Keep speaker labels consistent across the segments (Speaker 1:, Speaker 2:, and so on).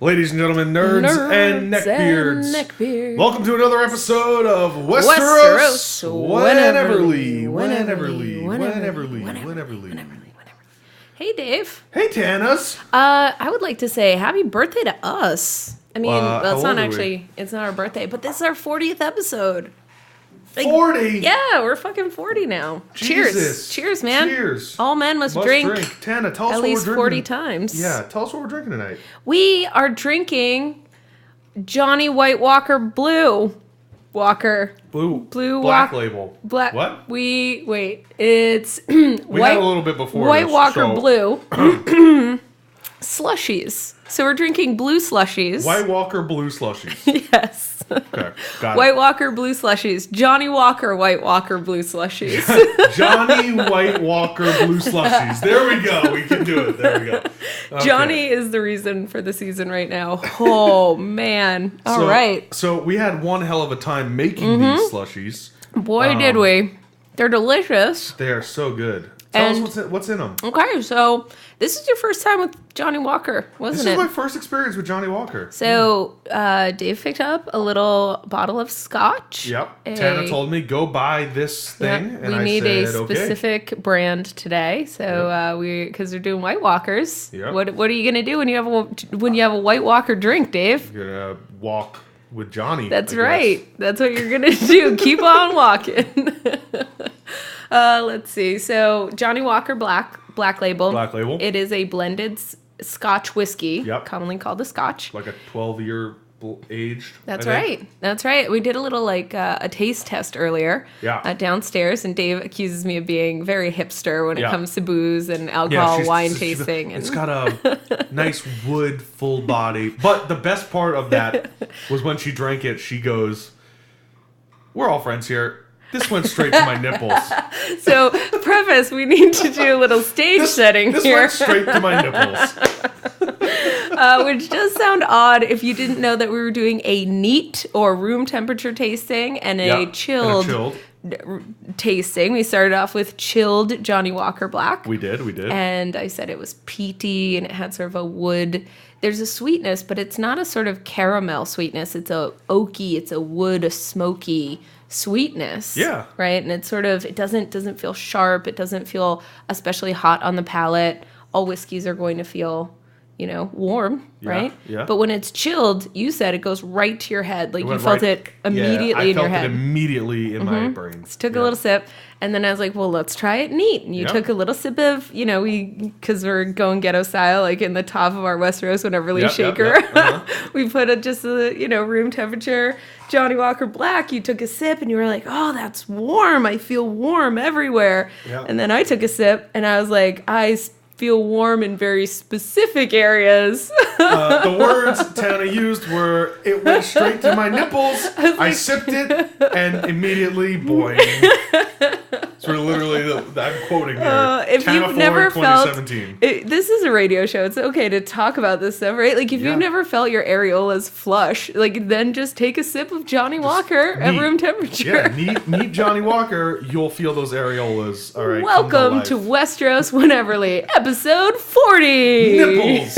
Speaker 1: Ladies and gentlemen, nerds and neckbeards. Welcome to another episode of Westeros. Wheneverly.
Speaker 2: Hey, Dave.
Speaker 1: Hey, Tanas.
Speaker 2: I would like to say happy birthday to us. I mean, it's not actually, it's not our birthday, but this is our 40th episode.
Speaker 1: 40?
Speaker 2: Yeah, we're fucking 40 now.
Speaker 1: Jesus.
Speaker 2: Cheers, man.
Speaker 1: Cheers.
Speaker 2: All men must drink.
Speaker 1: Tana, tell us
Speaker 2: at
Speaker 1: what
Speaker 2: least
Speaker 1: we're
Speaker 2: 40
Speaker 1: drinking.
Speaker 2: times.
Speaker 1: Yeah, tell us what we're drinking tonight.
Speaker 2: We are drinking Jonnie White Walker Blue Walker.
Speaker 1: Black label.
Speaker 2: Black.
Speaker 1: What?
Speaker 2: It's
Speaker 1: we had a little bit before
Speaker 2: White
Speaker 1: this,
Speaker 2: Walker
Speaker 1: so.
Speaker 2: Blue. Slushies. So we're drinking blue slushies.
Speaker 1: White Walker Blue Slushies.
Speaker 2: Yes.
Speaker 1: Okay, got
Speaker 2: White
Speaker 1: it.
Speaker 2: Walker Blue Slushies. Johnny Walker White Walker Blue Slushies.
Speaker 1: Johnnie White Walker Blue Slushies. There we go. We can do it. There we go. Okay.
Speaker 2: Johnny is the reason for the season right now. Oh, man. All right.
Speaker 1: So we had one hell of a time making these slushies.
Speaker 2: Boy, did we. They're delicious.
Speaker 1: They are so good. Tell us what's in them.
Speaker 2: Okay, so this is your first time with Johnnie Walker, wasn't it?
Speaker 1: This is my first experience with Johnnie Walker.
Speaker 2: So Dave picked up a little bottle of scotch.
Speaker 1: Yep. Tana told me, go buy this thing.
Speaker 2: Yeah,
Speaker 1: and
Speaker 2: we need
Speaker 1: I
Speaker 2: a
Speaker 1: said,
Speaker 2: specific brand today. So because they're doing White Walkers.
Speaker 1: Yep.
Speaker 2: What are you gonna do when you have a White Walker drink, Dave?
Speaker 1: You're going to walk with Johnny.
Speaker 2: That's right. That's what you're gonna do. Keep on walking. Let's see. So Johnnie Walker Black Label.
Speaker 1: Black Label.
Speaker 2: It is a blended Scotch whiskey,
Speaker 1: Yep.
Speaker 2: commonly called a Scotch.
Speaker 1: Like a 12-year aged.
Speaker 2: That's right. That's right. We did a little a taste test earlier.
Speaker 1: Yeah.
Speaker 2: Downstairs, and Dave accuses me of being very hipster when it comes to booze and alcohol, wine tasting.
Speaker 1: It's got a nice wood full body. But the best part of that was when she drank it, she goes, "We're all friends here. This went straight to my nipples."
Speaker 2: So, preface, we need to do a little stage setting
Speaker 1: this
Speaker 2: here.
Speaker 1: Went straight to my nipples.
Speaker 2: Which does sound odd if you didn't know that we were doing a neat or room temperature tasting and a chilled tasting. We started off with chilled Johnnie Walker Black.
Speaker 1: We did.
Speaker 2: And I said it was peaty and it had sort of a wood. There's a sweetness, but it's not a sort of caramel sweetness. It's a oaky, it's a wood, a smoky sweetness.
Speaker 1: Yeah.
Speaker 2: Right? And it's sort of, it doesn't feel sharp. It doesn't feel especially hot on the palate. All whiskeys are going to feel, warm, right?
Speaker 1: Yeah.
Speaker 2: But when it's chilled, you said it goes right to your head. Like you felt it immediately in your head.
Speaker 1: I felt it immediately in my brain.
Speaker 2: So took a little sip, and then I was like, well, let's try it neat. And you took a little sip of, because we're going ghetto style, like in the top of our Westeros Wheneverly shaker. We put just a, room temperature Johnnie Walker Black. You took a sip, and you were like, oh, that's warm. I feel warm everywhere. Yep. And then I took a sip, and I was like, I feel warm in very specific areas.
Speaker 1: The words Tana used were, it went straight to my nipples. I sipped it, and immediately, boing. Sort of literally, I'm quoting here.
Speaker 2: If
Speaker 1: Tana
Speaker 2: you've never felt,
Speaker 1: 2017.
Speaker 2: This is a radio show. It's okay to talk about this stuff, right? Like if you've never felt your areolas flush, like then just take a sip of Johnnie Walker at room temperature.
Speaker 1: Yeah, neat Johnnie Walker. You'll feel those areolas. All right.
Speaker 2: Welcome to Westeros Wheneverly, episode 40.
Speaker 1: Nipples.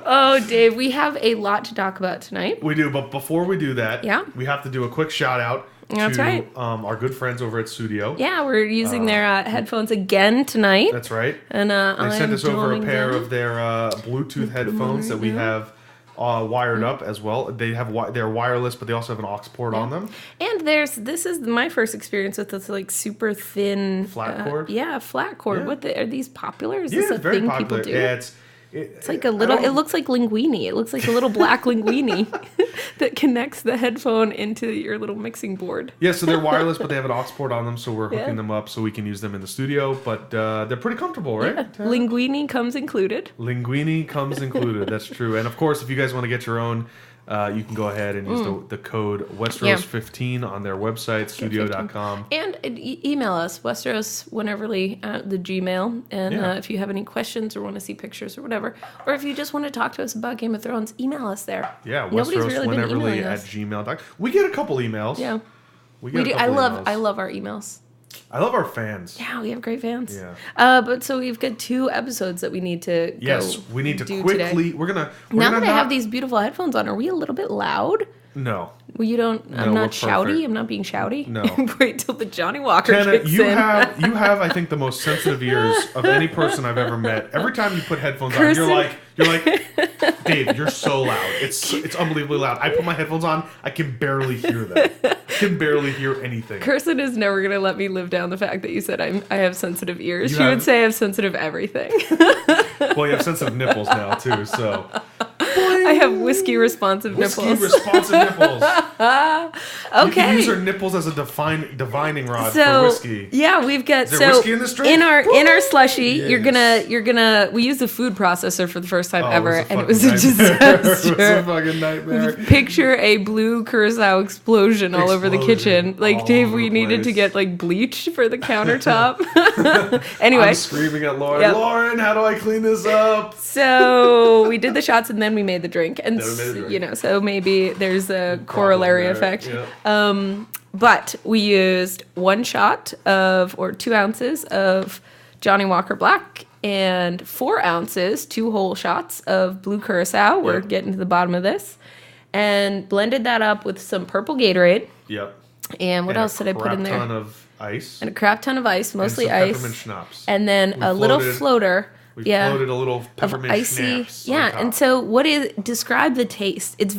Speaker 2: Oh, Dave, we have a lot to talk about tonight.
Speaker 1: We do, but before we do that, we have to do a quick shout out.
Speaker 2: That's right.
Speaker 1: Our good friends over at Studio.
Speaker 2: Yeah, we're using their headphones again tonight.
Speaker 1: That's right.
Speaker 2: And
Speaker 1: they sent us over a pair of their Bluetooth headphones that we have wired up as well. They have they're wireless, but they also have an aux port on them.
Speaker 2: And this is my first experience with this like super thin
Speaker 1: flat cord.
Speaker 2: Flat cord.
Speaker 1: Yeah.
Speaker 2: Are these popular? Is this a
Speaker 1: very
Speaker 2: thing
Speaker 1: popular.
Speaker 2: people do?
Speaker 1: Yeah,
Speaker 2: it's like a little. It looks like linguine. It looks like a little black linguine that connects the headphone into your little mixing board.
Speaker 1: Yeah, so they're wireless, but they have an aux port on them, so we're hooking them up so we can use them in the studio. But they're pretty comfortable, right?
Speaker 2: Yeah. Linguine comes included.
Speaker 1: Linguine comes included. That's true. And of course, if you guys want to get your own, you can go ahead and use the code Westeros15 on their website, studio.com.
Speaker 2: And email us, Westeros Wheneverly at the Gmail. And if you have any questions or want to see pictures or whatever, or if you just want to talk to us about Game of Thrones, email us there.
Speaker 1: Yeah, Westeros Wheneverly at gmail.com. We get a couple emails.
Speaker 2: Yeah.
Speaker 1: We do.
Speaker 2: I love our emails.
Speaker 1: I love our fans.
Speaker 2: Yeah, we have great fans.
Speaker 1: Yeah.
Speaker 2: But so we've got 2 episodes that we need to
Speaker 1: we need to quickly.
Speaker 2: Today.
Speaker 1: We're gonna
Speaker 2: I have these beautiful headphones on, are we a little bit loud?
Speaker 1: No.
Speaker 2: Well, you don't.
Speaker 1: No,
Speaker 2: I'm not shouty.
Speaker 1: perfect.
Speaker 2: I'm not being shouty.
Speaker 1: No.
Speaker 2: Wait till the Johnny Walker
Speaker 1: Tana,
Speaker 2: kicks
Speaker 1: you
Speaker 2: in.
Speaker 1: have I think the most sensitive ears of any person I've ever met. Every time you put headphones on, you're like, Dave, you're so loud. It's unbelievably loud. I put my headphones on, I can barely hear them. I can barely hear anything.
Speaker 2: Kirsten is never gonna let me live down the fact that you said I have sensitive ears. She would say I have sensitive everything.
Speaker 1: Well, you have sensitive nipples now too, so.
Speaker 2: I have whiskey responsive nipples.
Speaker 1: Whiskey responsive nipples.
Speaker 2: Okay.
Speaker 1: You can use your nipples as a divining rod for whiskey.
Speaker 2: Yeah, we've got
Speaker 1: Is there whiskey in this drink?
Speaker 2: in our slushy.
Speaker 1: Yes.
Speaker 2: You're gonna we used the food processor for the first time ever, and it was
Speaker 1: a
Speaker 2: a disaster.
Speaker 1: It was a fucking nightmare.
Speaker 2: Picture a blue curacao explosion all over the kitchen. Like, Dave, we needed to get like bleach for the countertop. Anyway,
Speaker 1: I'm screaming at Lauren.
Speaker 2: Yep.
Speaker 1: Lauren, how do I clean this up?
Speaker 2: So we did the shots and then we made the drink, and so maybe there's a corollary effect.
Speaker 1: Yeah.
Speaker 2: But we used 1 shot or 2 ounces of Johnnie Walker Black and 4 ounces, 2 whole shots of Blue Curacao. We're getting to the bottom of this, and blended that up with some purple Gatorade.
Speaker 1: Yep.
Speaker 2: And what else did I put in there?
Speaker 1: A ton of ice.
Speaker 2: And a crap ton of ice, mostly
Speaker 1: and some
Speaker 2: ice.
Speaker 1: peppermint schnapps.
Speaker 2: And then a little floater.
Speaker 1: We floated a little peppermint
Speaker 2: icy,
Speaker 1: schnapps.
Speaker 2: and so describe the taste? It's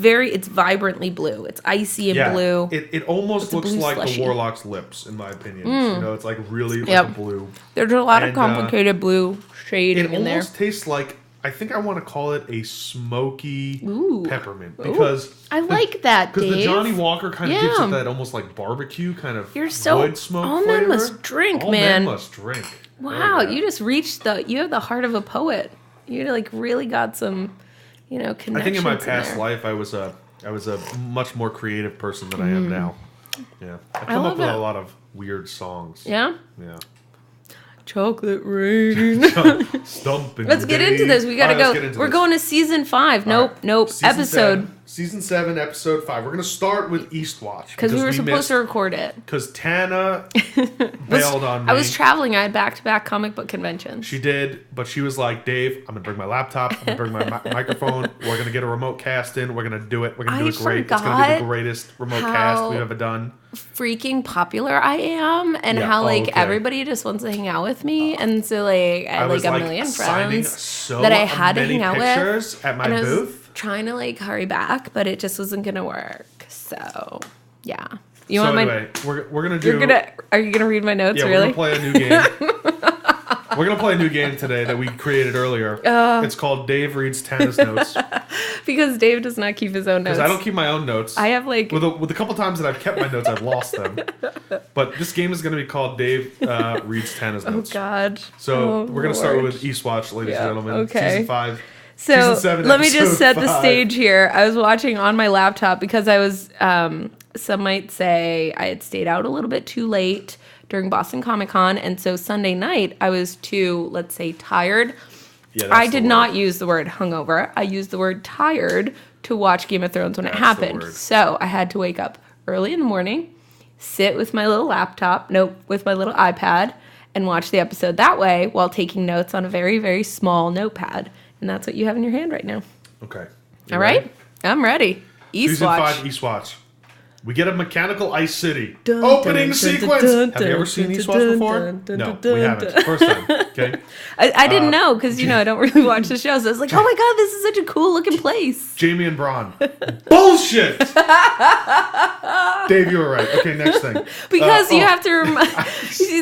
Speaker 2: vibrantly blue. It's icy and blue.
Speaker 1: It almost looks like
Speaker 2: slushy.
Speaker 1: the Warlock's lips, in my opinion. You know, it's like really like a blue.
Speaker 2: There's a lot of complicated blue shading in there.
Speaker 1: It almost tastes like, I think I want to call it a smoky peppermint, because
Speaker 2: I like that, Dave.
Speaker 1: Because the Johnny Walker kind of gives it that almost like barbecue kind of wood smoke
Speaker 2: all
Speaker 1: flavor.
Speaker 2: Men must drink,
Speaker 1: all
Speaker 2: man.
Speaker 1: Men must drink.
Speaker 2: Wow, you just reached you have the heart of a poet. You like really got some, connections.
Speaker 1: I think in my past life I was a much more creative person than I am now. Yeah. I come up with a lot of weird songs.
Speaker 2: Yeah?
Speaker 1: Yeah.
Speaker 2: Chocolate rain.
Speaker 1: Stumping.
Speaker 2: Let's get into this. We gotta go. We're going to season 5. Nope.
Speaker 1: Season 7, episode 5. We're gonna start with Eastwatch
Speaker 2: because we were supposed to record it.
Speaker 1: Because Tana bailed on me.
Speaker 2: I was traveling. I had back-to-back comic book conventions.
Speaker 1: She did, but she was like, "Dave, I'm gonna bring my laptop. I'm gonna bring my microphone. We're gonna get a remote cast in. We're gonna do it. We're gonna do it great. It's gonna be the greatest remote cast we've ever done."
Speaker 2: Freaking popular I am, and how everybody just wants to hang out with me, and so I had a million friends that I had to hang out with
Speaker 1: at my booth.
Speaker 2: Trying to hurry back, but it just wasn't gonna work. So yeah,
Speaker 1: we're gonna do.
Speaker 2: Are you gonna read my notes?
Speaker 1: Yeah,
Speaker 2: really?
Speaker 1: We're gonna play a new game. We're gonna play a new game today that we created earlier. It's called Dave Reads Tana's Notes.
Speaker 2: Because Dave does not keep his own notes.
Speaker 1: Because I don't keep my own notes.
Speaker 2: I have
Speaker 1: with a couple times that I've kept my notes, I've lost them. But this game is gonna be called Dave Reads Tana's Notes.
Speaker 2: Oh God.
Speaker 1: So we're gonna start with Eastwatch, ladies and gentlemen.
Speaker 2: Okay.
Speaker 1: Season 5.
Speaker 2: So
Speaker 1: Season 7,
Speaker 2: let me just set
Speaker 1: 5.
Speaker 2: the stage here. I was watching on my laptop because I was, some might say I had stayed out a little bit too late during Boston Comic Con. And so Sunday night I was too, let's say, tired. Yeah, I did not use the word hungover. I used the word tired to watch Game of Thrones when it happened. So I had to wake up early in the morning, sit with my little with my little iPad, and watch the episode that way while taking notes on a very, very small notepad. And that's what you have in your hand right now.
Speaker 1: Okay.
Speaker 2: All right? I'm ready. Eastwatch.
Speaker 1: Season 5, Eastwatch. We get a mechanical ice city. Opening sequence! Have you ever seen Eastwatch before? No, we haven't. First time. Okay.
Speaker 2: I didn't know because, I don't really watch the show. So I was like, oh my God, this is such a cool looking place.
Speaker 1: Jaime and Bronn. Bullshit! Dave, you were right. Okay, next thing.
Speaker 2: Because you have to remind...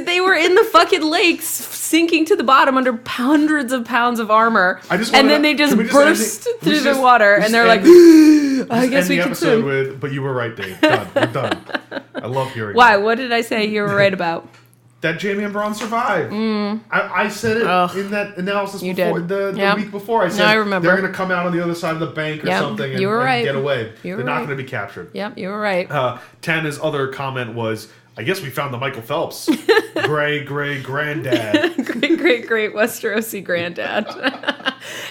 Speaker 2: they were in the fucking lakes sinking to the bottom under hundreds of pounds of armor. Then they just burst through the water and they're like, I guess we can swim.
Speaker 1: But you were right, Dave. Done. We're done. I love hearing
Speaker 2: Why? That. What did I say you were right about?
Speaker 1: That Jaime and Bronn survived. I said it in that analysis before, the week before. I said
Speaker 2: I remember.
Speaker 1: They're going to come out on the other side of the bank or something and get away. They're not going to be captured.
Speaker 2: Yep, you were right.
Speaker 1: Tana's other comment was, I guess we found the Michael Phelps. Great granddad.
Speaker 2: Great Westerosi granddad.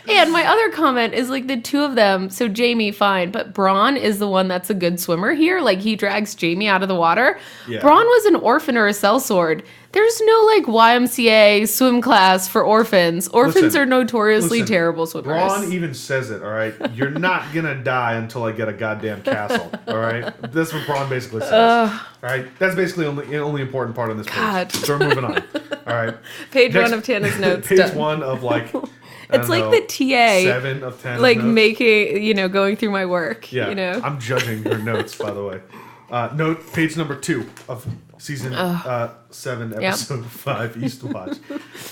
Speaker 2: And my other comment is like the two of them. So Jaime, fine, but Bronn is the one that's a good swimmer here. Like he drags Jaime out of the water. Yeah. Bronn was an orphan or a sellsword. There's no like YMCA swim class for orphans. Orphans are notoriously terrible swimmers.
Speaker 1: Bronn even says it, all right? You're not going to die until I get a goddamn castle, all right? That's what Bronn basically says. All right? That's basically the only important part on this page. So we're moving on. All right?
Speaker 2: Page 1 of Tana's notes.
Speaker 1: Page 1 of like...
Speaker 2: It's like the TA.
Speaker 1: 7 of 10.
Speaker 2: Like
Speaker 1: notes.
Speaker 2: Making, going through my work.
Speaker 1: Yeah. I'm judging her notes, by the way. Page number 2 of season 7, episode 5, Eastwatch.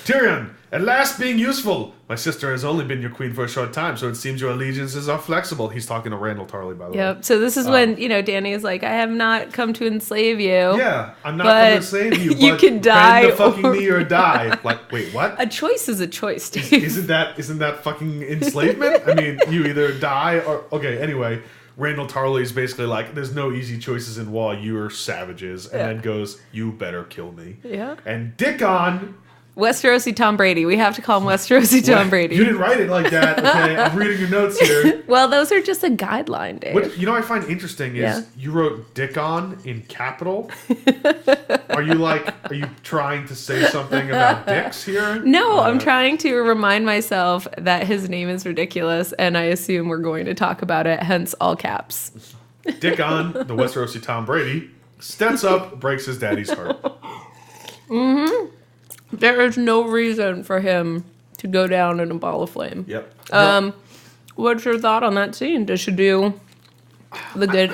Speaker 1: Tyrion, at last being useful. My sister has only been your queen for a short time, so it seems your allegiances are flexible. He's talking to Randall Tarley, by the way.
Speaker 2: Yep. So this is when, Dany is like, I have not come to enslave you.
Speaker 1: Yeah, I'm not going to enslave you,
Speaker 2: you
Speaker 1: but
Speaker 2: can die
Speaker 1: bend the fucking knee or die. Like, wait, what?
Speaker 2: A choice is a choice, Dave.
Speaker 1: Isn't that fucking enslavement? I mean, you either die or... Okay, anyway... Randall Tarley is basically like, there's no easy choices in Wall, you're savages. And then goes, you better kill me.
Speaker 2: Yeah.
Speaker 1: And Dickon...
Speaker 2: Westerosy Tom Brady. We have to call him Westerosy Tom Brady.
Speaker 1: You didn't write it like that, okay? I'm reading your notes here.
Speaker 2: Well, those are just a guideline, Dave.
Speaker 1: What I find interesting is you wrote Dickon in capital. Are you trying to say something about dicks here?
Speaker 2: No, I'm trying to remind myself that his name is ridiculous, and I assume we're going to talk about it, hence all caps.
Speaker 1: Dickon, the Westerosi Tom Brady, steps up, breaks his daddy's heart.
Speaker 2: Mm-hmm. There is no reason for him to go down in a ball of flame.
Speaker 1: Yep.
Speaker 2: What's your thought on that scene? Does she do the good?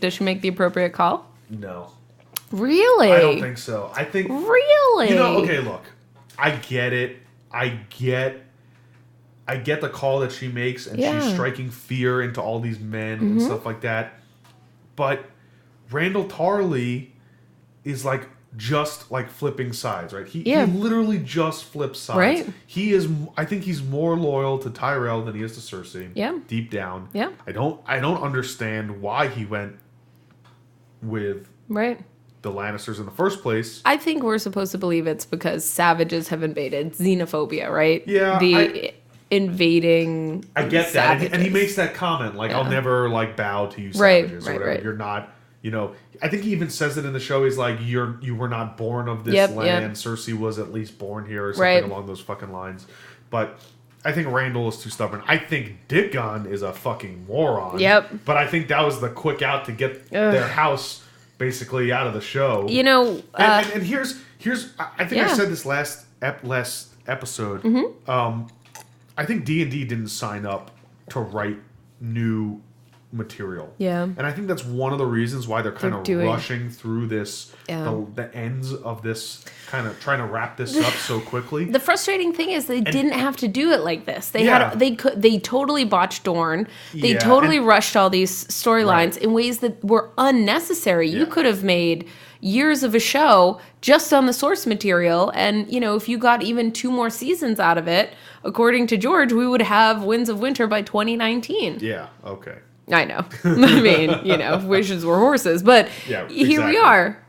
Speaker 2: Does she make the appropriate call?
Speaker 1: No.
Speaker 2: Really?
Speaker 1: I don't think so. I think...
Speaker 2: Really?
Speaker 1: Okay, look. I get it. I get the call that she makes, and she's striking fear into all these men and stuff like that. But Randall Tarley is like... just like flipping sides, right? He literally just flips sides. Right. I think he's more loyal to Tyrell than he is to Cersei.
Speaker 2: Yeah.
Speaker 1: Deep down.
Speaker 2: Yeah.
Speaker 1: I don't understand why he went with the Lannisters in the first place.
Speaker 2: I think we're supposed to believe it's because savages have invaded. Xenophobia, right?
Speaker 1: Yeah.
Speaker 2: Invading
Speaker 1: I get
Speaker 2: savages.
Speaker 1: that. And he makes that comment, like, I'll never bow to you savages or whatever.
Speaker 2: Right.
Speaker 1: You're not... I think he even says it in the show. He's like, you were not born of this land. Cersei was at least born here or something along those fucking lines. But I think Randall is too stubborn. I think Dickon is a fucking moron.
Speaker 2: Yep.
Speaker 1: But I think that was the quick out to get their house basically out of the show. And here's I think I said this last episode. Mm-hmm. I think D&D didn't sign up to write new material.
Speaker 2: Yeah.
Speaker 1: And I think that's one of the reasons why they're kind of rushing through this, the ends of this, kind of trying to wrap this up so quickly.
Speaker 2: The frustrating thing is they didn't have to do it like this. They totally botched Dorne. They totally rushed all these storylines in ways that were unnecessary. You could have made years of a show just on the source material, and if you got even 2 more seasons out of it, according to George, we would have Winds of Winter by 2019.
Speaker 1: Yeah, okay.
Speaker 2: I know. I mean, wishes were horses, but here we are.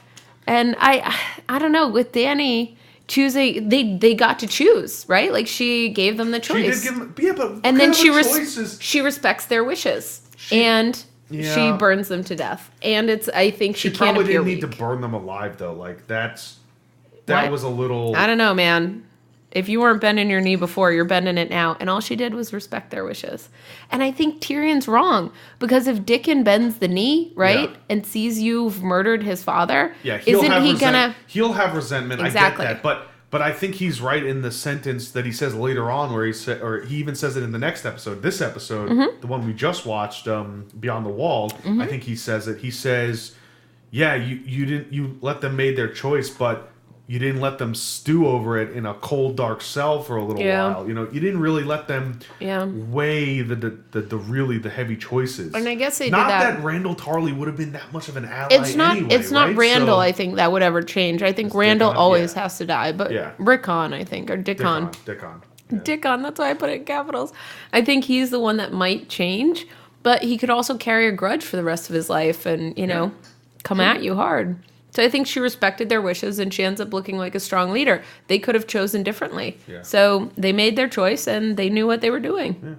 Speaker 2: And I don't know, with Dany choosing, they got to choose, right? Like she gave them the choice.
Speaker 1: She did give them, but
Speaker 2: and then she respects their wishes and she burns them to death. And I think she can't appear weak. She probably didn't need
Speaker 1: to burn them alive though. Like that was a little.
Speaker 2: I don't know, man. If you weren't bending your knee before, you're bending it now. And all she did was respect their wishes. And I think Tyrion's wrong. Because if Dickon bends the knee, and sees you've murdered his father, isn't he gonna...
Speaker 1: He'll have resentment, exactly. I get that. But I think he's right in the sentence that he says later on where he even says it in the next episode. This episode, the one we just watched, Beyond the Wall, I think he says it. He says, you let them make their choice, but... you didn't let them stew over it in a cold, dark cell for a little while. You didn't really let them weigh the heavy choices.
Speaker 2: And I guess they
Speaker 1: not
Speaker 2: did that.
Speaker 1: That Randall Tarley would have been that much of an ally.
Speaker 2: It's not Randall. I think that would ever change. I think Randall always has to die, but Rickon, I think, or Dickon.
Speaker 1: Dickon.
Speaker 2: Dickon. That's why I put it in capitals. I think he's the one that might change, but he could also carry a grudge for the rest of his life, and come at you hard. So I think she respected their wishes, and she ends up looking like a strong leader. They could have chosen differently.
Speaker 1: Yeah.
Speaker 2: So they made their choice, and they knew what they were doing.
Speaker 1: Yeah.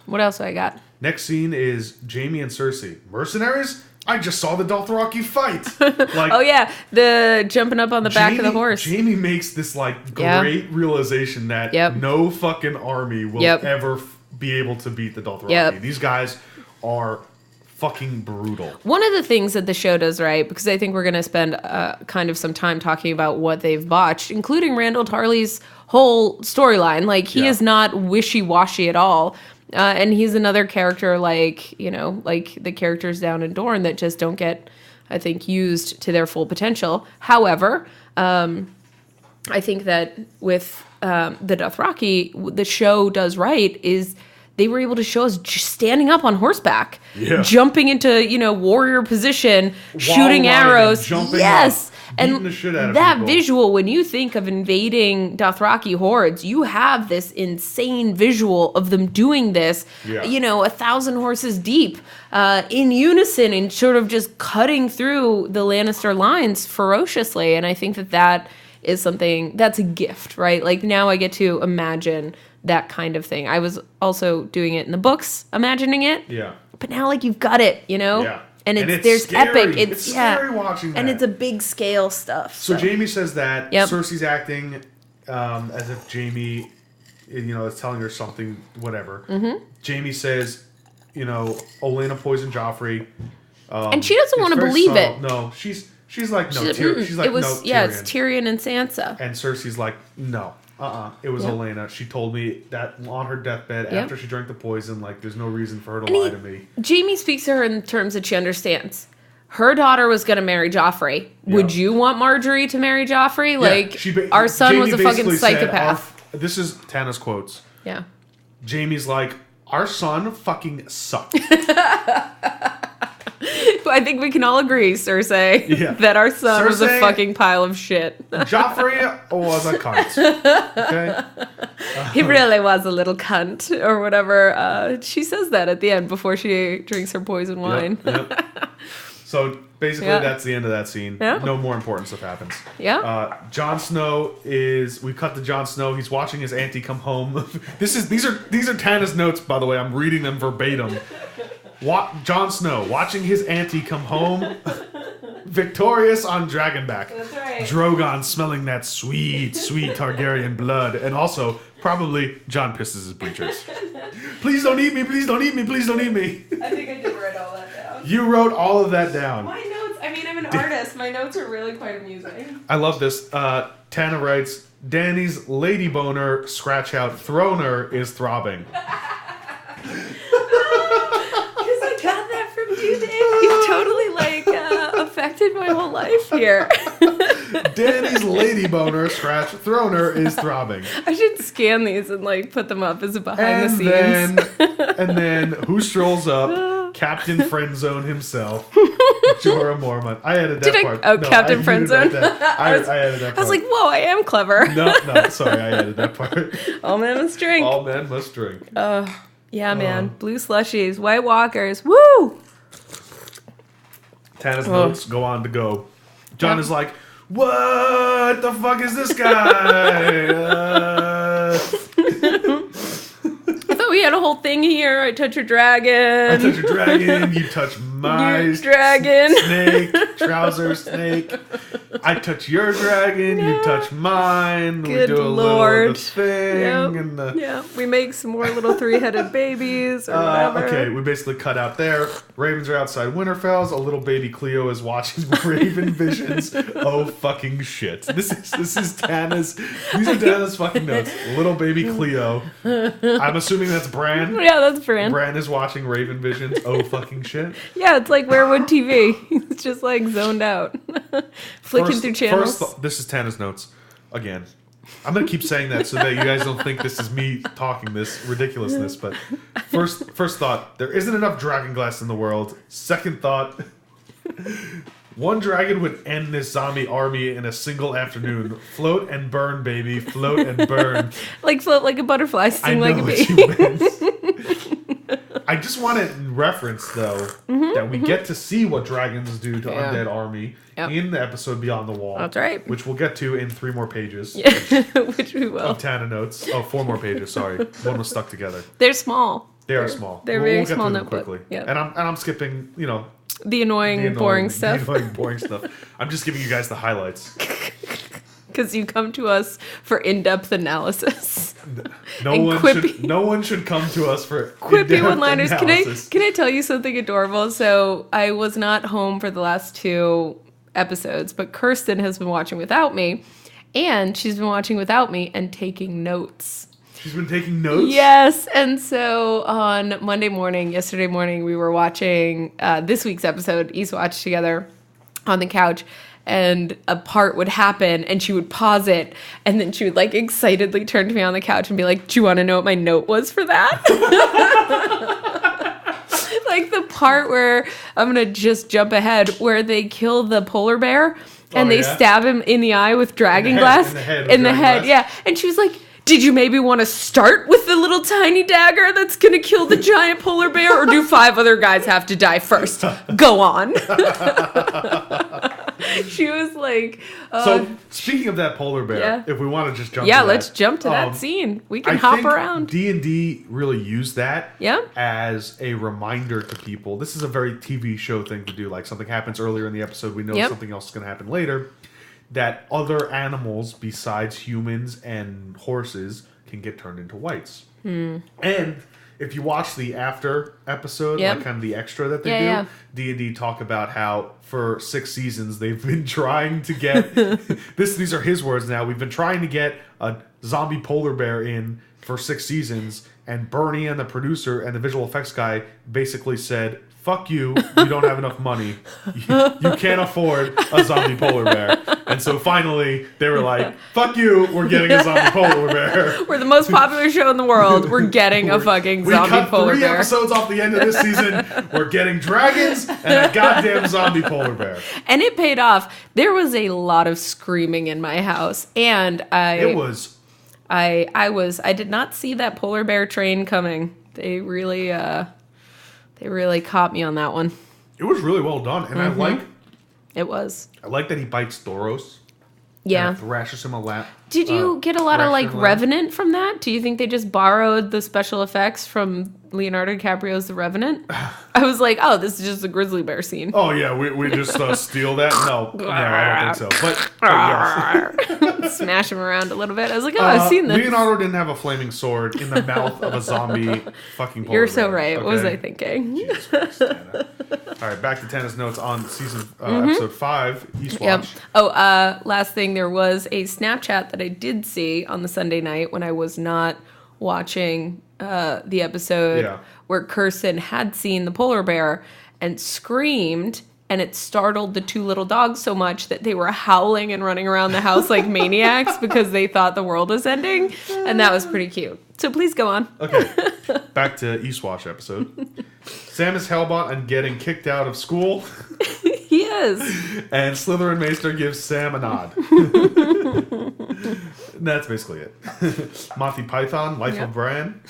Speaker 2: What else do I got?
Speaker 1: Next scene is Jaime and Cersei. Mercenaries? I just saw the Dothraki fight. Like,
Speaker 2: oh yeah, the jumping up on the back of the horse.
Speaker 1: Jaime makes this like great realization that no fucking army will ever be able to beat the Dothraki. These guys are fucking brutal. One
Speaker 2: of the things that the show does right, because I think we're going to spend kind of some time talking about what they've botched, including Randall Tarley's whole storyline. Like, he is not wishy-washy at all. And he's another character like, you know, like the characters down in Dorne that just don't get, I think, used to their full potential. However, I think that with the Dothraki, the show does right is they were able to show us just standing up on horseback, jumping into, you know, warrior position, shooting arrows. Yes. And
Speaker 1: the shit out of
Speaker 2: that
Speaker 1: people.
Speaker 2: Visual, when you think of invading Dothraki hordes, you have this insane visual of them doing this, you know, 1,000 horses deep, in unison and sort of just cutting through the Lannister lines ferociously. And I think that that is something that's a gift, right? Like, now I get to imagine that kind of thing. I was also doing it in the books, imagining it.
Speaker 1: Yeah.
Speaker 2: But now, like, you've got it, you know?
Speaker 1: Yeah.
Speaker 2: And it's there's
Speaker 1: scary.
Speaker 2: epic.
Speaker 1: It's scary watching that.
Speaker 2: And it's a big scale stuff.
Speaker 1: So Jaime says that Cersei's acting as if Jaime, you know, is telling her something, whatever. Mm-hmm. Jaime says, you know, Olenna poisoned Joffrey.
Speaker 2: And she doesn't want to believe it.
Speaker 1: No, she's like, no, she's like, no, Tyrion.
Speaker 2: Yeah, it's Tyrion and Sansa.
Speaker 1: And Cersei's like, no. It was Olenna. She told me that on her deathbed after she drank the poison. Like, there's no reason for her to lie to me.
Speaker 2: Jaime speaks to her in terms that she understands. Her daughter was going to marry Joffrey. Would you want Marjorie to marry Joffrey? Like, our son was a fucking psychopath.
Speaker 1: This is Tana's quotes.
Speaker 2: Yeah.
Speaker 1: Jaime's like, our son fucking sucked.
Speaker 2: I think we can all agree, Cersei, that our son was a fucking pile of shit.
Speaker 1: Joffrey was a cunt. Okay?
Speaker 2: He really was a little cunt, or whatever. She says that at the end before she drinks her poison wine.
Speaker 1: Yep. So basically, that's the end of that scene. Yep. No more important stuff happens.
Speaker 2: Yeah.
Speaker 1: Jon Snow we cut to Jon Snow. He's watching his auntie come home. These are Tana's notes, by the way. I'm reading them verbatim. Jon Snow watching his auntie come home victorious on Dragonback.
Speaker 2: That's right.
Speaker 1: Drogon smelling that sweet, sweet Targaryen blood. And also, probably, Jon pisses his bleachers. Please don't eat me, please don't eat me, please don't eat me.
Speaker 2: I think I did write all that down.
Speaker 1: You wrote all of that down.
Speaker 2: My notes, I mean, I'm an artist. My notes are really quite amusing.
Speaker 1: I love this. Tana writes, Dany's lady boner, scratch out, throner is throbbing.
Speaker 2: You've totally, like, affected my whole life here.
Speaker 1: Dany's lady boner, scratch, throner is throbbing.
Speaker 2: I should scan these and, like, put them up as a behind the scenes.
Speaker 1: And then, who strolls up? Captain Friendzone himself, Jorah Mormont. I added that part.
Speaker 2: Oh, no, Captain Friendzone?
Speaker 1: I added that part.
Speaker 2: I was like, whoa, I am clever.
Speaker 1: No, sorry, I added that part.
Speaker 2: All men must drink.
Speaker 1: All men must drink.
Speaker 2: Yeah, man. Blue slushies, White Walkers, woo!
Speaker 1: Tana's notes go on to go. Jon is like, what the fuck is this guy?
Speaker 2: I thought we had a whole thing here. I touch your dragon.
Speaker 1: I touch your dragon. You touch my
Speaker 2: dragon.
Speaker 1: Snake. Trouser snake. I touch your dragon. Yeah. You touch mine.
Speaker 2: Good
Speaker 1: we do a
Speaker 2: Lord.
Speaker 1: little thing.
Speaker 2: Yep. We make some more little three-headed babies or whatever.
Speaker 1: Okay, we basically cut out there. Ravens are outside Winterfell's. A little baby Cleo is watching Raven visions. Oh, fucking shit. This is Tana's. These are Tana's fucking notes. Little baby Cleo. I'm assuming that's Bran.
Speaker 2: Yeah, that's Bran.
Speaker 1: Bran is watching Raven visions. Oh, fucking shit.
Speaker 2: Yeah, it's like Werewood TV. It's just like zoned out. Flicking through channels.
Speaker 1: This is Tana's notes. Again. I'm going to keep saying that so that you guys don't think this is me talking this ridiculousness. But first thought, there isn't enough dragonglass in the world. Second thought, one dragon would end this zombie army in a single afternoon. Float and burn, baby. Float and burn.
Speaker 2: Like float like a butterfly, sting like a bee.
Speaker 1: I just want to reference, though, that we get to see what dragons do to Undead Army in the episode Beyond the Wall.
Speaker 2: That's right.
Speaker 1: Which we'll get to in 3 more pages.
Speaker 2: Which we will.
Speaker 1: Of Tana notes. Oh, 4 more pages, sorry. One was stuck together.
Speaker 2: They're small.
Speaker 1: They're small.
Speaker 2: They're very small notebook. Quickly.
Speaker 1: Yeah. And I'm skipping,
Speaker 2: the annoying, boring stuff.
Speaker 1: The annoying, boring stuff. I'm just giving you guys the highlights.
Speaker 2: Because you come to us for in-depth analysis.
Speaker 1: No one should come to us for
Speaker 2: quippy one-liners. Can I tell you something adorable? So I was not home for the last 2 episodes, but Kirsten has been watching without me, and she's been watching without me and taking notes.
Speaker 1: She's been taking notes?
Speaker 2: Yes. And so on yesterday morning, we were watching this week's episode, Eastwatch, together on the couch. And a part would happen, and she would pause it, and then she would, like, excitedly turn to me on the couch and be like, do you want to know what my note was for that? Like, the part where, I'm going to just jump ahead, where they kill the polar bear, and they stab him in the eye with dragon glass. In the head, yeah. And she was like, did you maybe want to start with the little tiny dagger that's going to kill the giant polar bear, or do 5 other guys have to die first? Go on. She was like...
Speaker 1: so, speaking of that polar bear, if we want to just jump to that...
Speaker 2: let's jump to that scene. We can hop around.
Speaker 1: D&D really used that
Speaker 2: Yeah.
Speaker 1: as a reminder to people. This is a very TV show thing to do. Like, something happens earlier in the episode, we know something else is going to happen later. That other animals besides humans and horses can get turned into whites. And if you watch the after episode, like kind of the extra that they do, D&D talk about how for 6 seasons they've been trying to get these are his words now. We've been trying to get a zombie polar bear in for 6 seasons, and Bernie and the producer and the visual effects guy basically said, fuck you, you don't have enough money. You can't afford a zombie polar bear. And so finally, they were like, fuck you, we're getting a zombie polar bear.
Speaker 2: We're the most popular show in the world. We're getting a fucking zombie polar bear.
Speaker 1: We cut 3 episodes off the end of this season. We're getting dragons and a goddamn zombie polar bear.
Speaker 2: And it paid off. There was a lot of screaming in my house. And I did not see that polar bear train coming. They really caught me on that one.
Speaker 1: It was really well done, and I like that he bites Thoros.
Speaker 2: Yeah,
Speaker 1: and thrashes him a lap.
Speaker 2: Did you get a lot of like Revenant from that? Do you think they just borrowed the special effects from Leonardo DiCaprio's The Revenant? I was like, oh, this is just a grizzly bear scene.
Speaker 1: Oh yeah, we just steal that? No, I don't think so. But yes.
Speaker 2: Smash him around a little bit. I was like, oh, I've seen this.
Speaker 1: Leonardo didn't have a flaming sword in the mouth of a zombie fucking polar
Speaker 2: You're so
Speaker 1: bear.
Speaker 2: right. Okay? What was I thinking?
Speaker 1: Jesus Christ, Tana. All right, back to Tana's notes on season episode 5, Eastwatch. Yep.
Speaker 2: Oh, last thing, there was a Snapchat that I did see on the Sunday night when I was not watching the episode where Kirsten had seen the polar bear and screamed, and it startled the 2 little dogs so much that they were howling and running around the house like maniacs because they thought the world was ending, and that was pretty cute. So please go on.
Speaker 1: Okay, back to Eastwatch episode. Sam is hellbent and getting kicked out of school.
Speaker 2: He is.
Speaker 1: And Slytherin Maester gives Sam a nod. That's basically it. Monty Python, Life of Brian.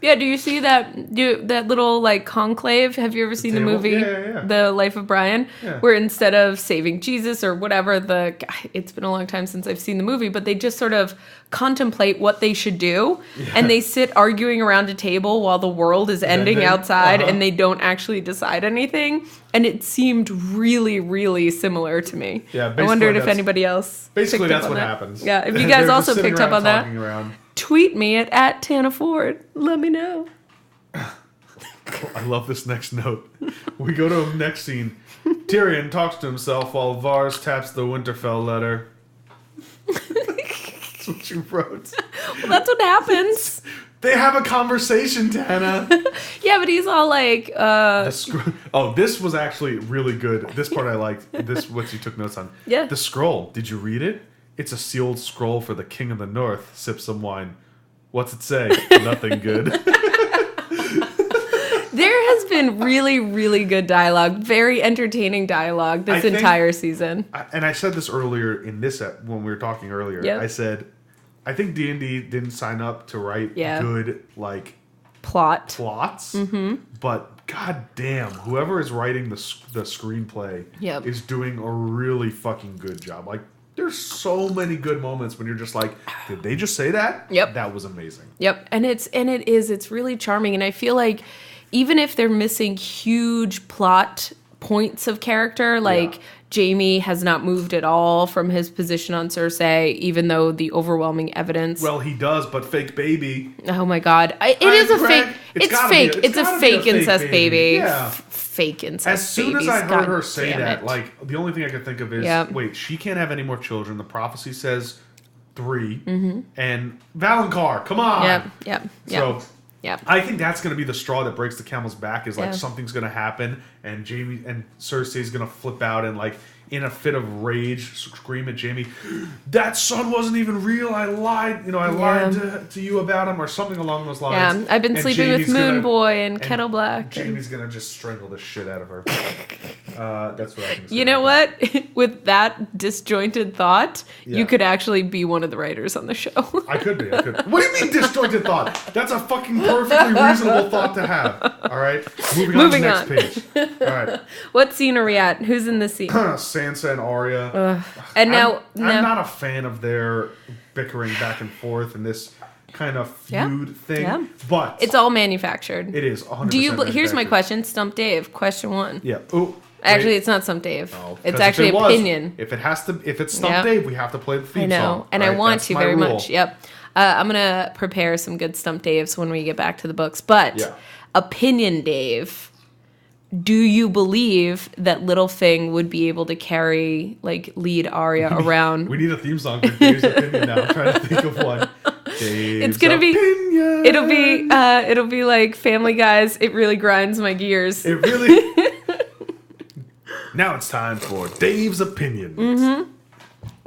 Speaker 2: Yeah, do you see that little like conclave? Have you ever seen the movie The Life of Brian? Yeah. Where instead of saving Jesus or whatever, it's been a long time since I've seen the movie, but they just sort of contemplate what they should do, and they sit arguing around a table while the world is ending outside, and they don't actually decide anything. And it seemed really, really similar to me. Yeah, I wondered if anybody else.
Speaker 1: Basically, that's what happens.
Speaker 2: Yeah, if you guys also picked up on that, tweet me at Tana Ford. Let me know.
Speaker 1: I love this next note. We go to the next scene. Tyrion talks to himself while Varys taps the Winterfell letter. That's what you wrote.
Speaker 2: Well, that's what happens.
Speaker 1: They have a conversation, Tana.
Speaker 2: Yeah, but he's all like...
Speaker 1: this was actually really good. This part I liked. This what you took notes on.
Speaker 2: Yeah.
Speaker 1: The scroll. Did you read it? It's a sealed scroll for the King of the North. Sip some wine. What's it say? Nothing good.
Speaker 2: There has been really, really good dialogue. Very entertaining dialogue this entire season.
Speaker 1: And I said this earlier in this when we were talking earlier. Yep. I said... I think D&D didn't sign up to write good, like,
Speaker 2: plots.
Speaker 1: But god damn, whoever is writing the screenplay is doing a really fucking good job. Like, there's so many good moments when you're just like, did they just say that?
Speaker 2: Yep.
Speaker 1: That was amazing.
Speaker 2: Yep. And it's really charming. And I feel like even if they're missing huge plot points of character, like Jaime has not moved at all from his position on Cersei, even though the overwhelming evidence.
Speaker 1: Well, he does, but fake baby.
Speaker 2: Oh my god, it's fake. It's fake. It's a fake incest baby.
Speaker 1: Yeah.
Speaker 2: Fake incest.
Speaker 1: As soon
Speaker 2: babies.
Speaker 1: as I heard her
Speaker 2: God
Speaker 1: say
Speaker 2: damn
Speaker 1: that,
Speaker 2: it.
Speaker 1: like, the only thing I could think of is, wait, she can't have any more children. The prophecy says 3, and Valonqar, come on.
Speaker 2: Yep.
Speaker 1: So.
Speaker 2: Yeah.
Speaker 1: I think that's going to be the straw that breaks the camel's back, is like something's going to happen and Jaime and Cersei's going to flip out and like in a fit of rage scream at Jaime, that son wasn't even real. I lied. I lied to you about him, or something along those lines.
Speaker 2: Yeah, I've been sleeping with Moon Boy and Kettle Black.
Speaker 1: Jaime's going to just strangle the shit out of her. That's what I can say.
Speaker 2: You know what? With that disjointed thought, you could actually be one of the writers on the show.
Speaker 1: I could be. What do you mean disjointed thought? That's a fucking perfectly reasonable thought to have. All right? Moving on to the next page. All right.
Speaker 2: What scene are we at? Who's in this scene?
Speaker 1: Sansa and Arya.
Speaker 2: And
Speaker 1: I'm not a fan of their bickering back and forth and this kind of feud thing, but
Speaker 2: it's all manufactured.
Speaker 1: It is 100%.
Speaker 2: Here's my question, Stump Dave. Question 1.
Speaker 1: Yeah. Oh,
Speaker 2: actually, it's not Stump Dave.
Speaker 1: Oh,
Speaker 2: it's actually opinion.
Speaker 1: If it's Stump Dave, we have to play the theme song.
Speaker 2: And
Speaker 1: right?
Speaker 2: I want
Speaker 1: That's
Speaker 2: to
Speaker 1: my
Speaker 2: very
Speaker 1: rule.
Speaker 2: much. Yep. I'm gonna prepare some good Stump Daves when we get back to the books. But opinion Dave. Do you believe that Littlefinger would be able to lead Arya around?
Speaker 1: We need a theme song for Dave's opinion now. I'm trying to think of one.
Speaker 2: It's gonna be. It'll be like Family Guys. It really grinds my gears.
Speaker 1: It really. Now it's time for Dave's opinion.
Speaker 2: Mm-hmm.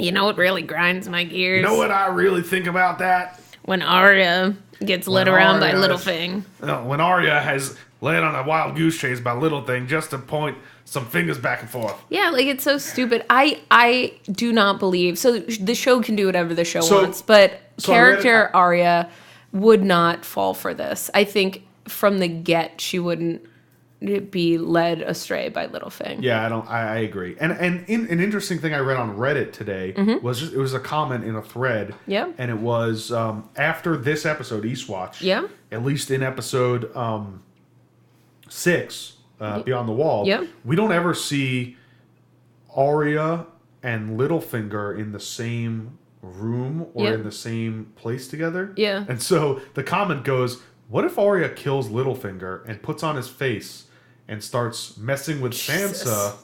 Speaker 2: You know what really grinds my gears?
Speaker 1: You know what I really think about that?
Speaker 2: When Arya gets led around by Littlefinger.
Speaker 1: When Arya has led on a wild goose chase by Littlefinger just to point some fingers back and forth.
Speaker 2: Yeah, it's so stupid. I do not believe. So the show can do whatever the show wants, but character Arya would not fall for this. I think from the get she wouldn't be led astray by Littlefinger.
Speaker 1: Yeah, I agree. And an interesting thing I read on Reddit today was it was a comment in a thread.
Speaker 2: Yeah.
Speaker 1: And it was after this episode, Eastwatch.
Speaker 2: Yeah.
Speaker 1: At least in episode 6, Beyond the Wall.
Speaker 2: Yeah.
Speaker 1: We don't ever see Arya and Littlefinger in the same room or in the same place together.
Speaker 2: Yeah.
Speaker 1: And so the comment goes, what if Arya kills Littlefinger and puts on his face and starts messing with Sansa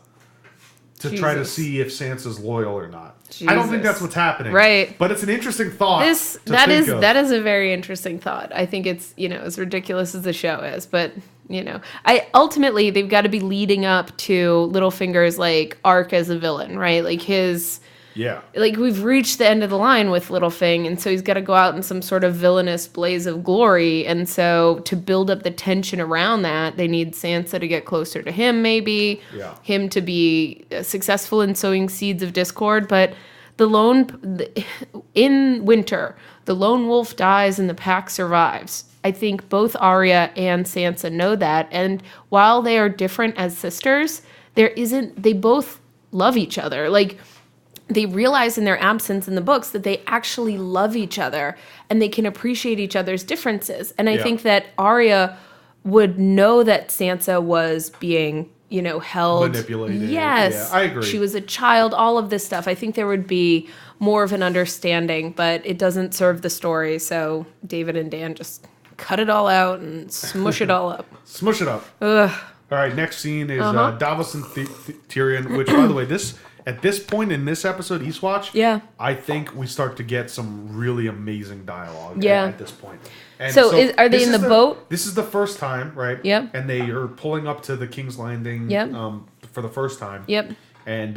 Speaker 1: to try to see if Sansa's loyal or not? I don't think that's what's happening.
Speaker 2: Right.
Speaker 1: But it's an interesting thought.
Speaker 2: That is a very interesting thought. I think it's, as ridiculous as the show is, but ultimately they've got to be leading up to Littlefinger's arc as a villain, right? We've reached the end of the line with Littlefinger, and so he's got to go out in some sort of villainous blaze of glory. And so to build up the tension around that, they need Sansa to get closer to him, maybe.
Speaker 1: Yeah.
Speaker 2: Him to be successful in sowing seeds of discord. But in winter, the lone wolf dies and the pack survives. I think both Arya and Sansa know that. And while they are different as sisters, they both love each other. They realize in their absence in the books that they actually love each other and they can appreciate each other's differences. And I think that Arya would know that Sansa was being, held.
Speaker 1: Manipulated.
Speaker 2: Yes.
Speaker 1: Yeah, I agree.
Speaker 2: She was a child, all of this stuff. I think there would be more of an understanding, but it doesn't serve the story. So David and Dan just cut it all out and smush it all up.
Speaker 1: Smush it up.
Speaker 2: Ugh.
Speaker 1: All right, next scene is Davos and Tyrion, which, by the way, at this point in this episode, Eastwatch, I think we start to get some really amazing dialogue at this point. And
Speaker 2: so are they in the boat?
Speaker 1: This is the first time, right?
Speaker 2: Yep.
Speaker 1: And they are pulling up to the King's Landing for the first time.
Speaker 2: Yep.
Speaker 1: And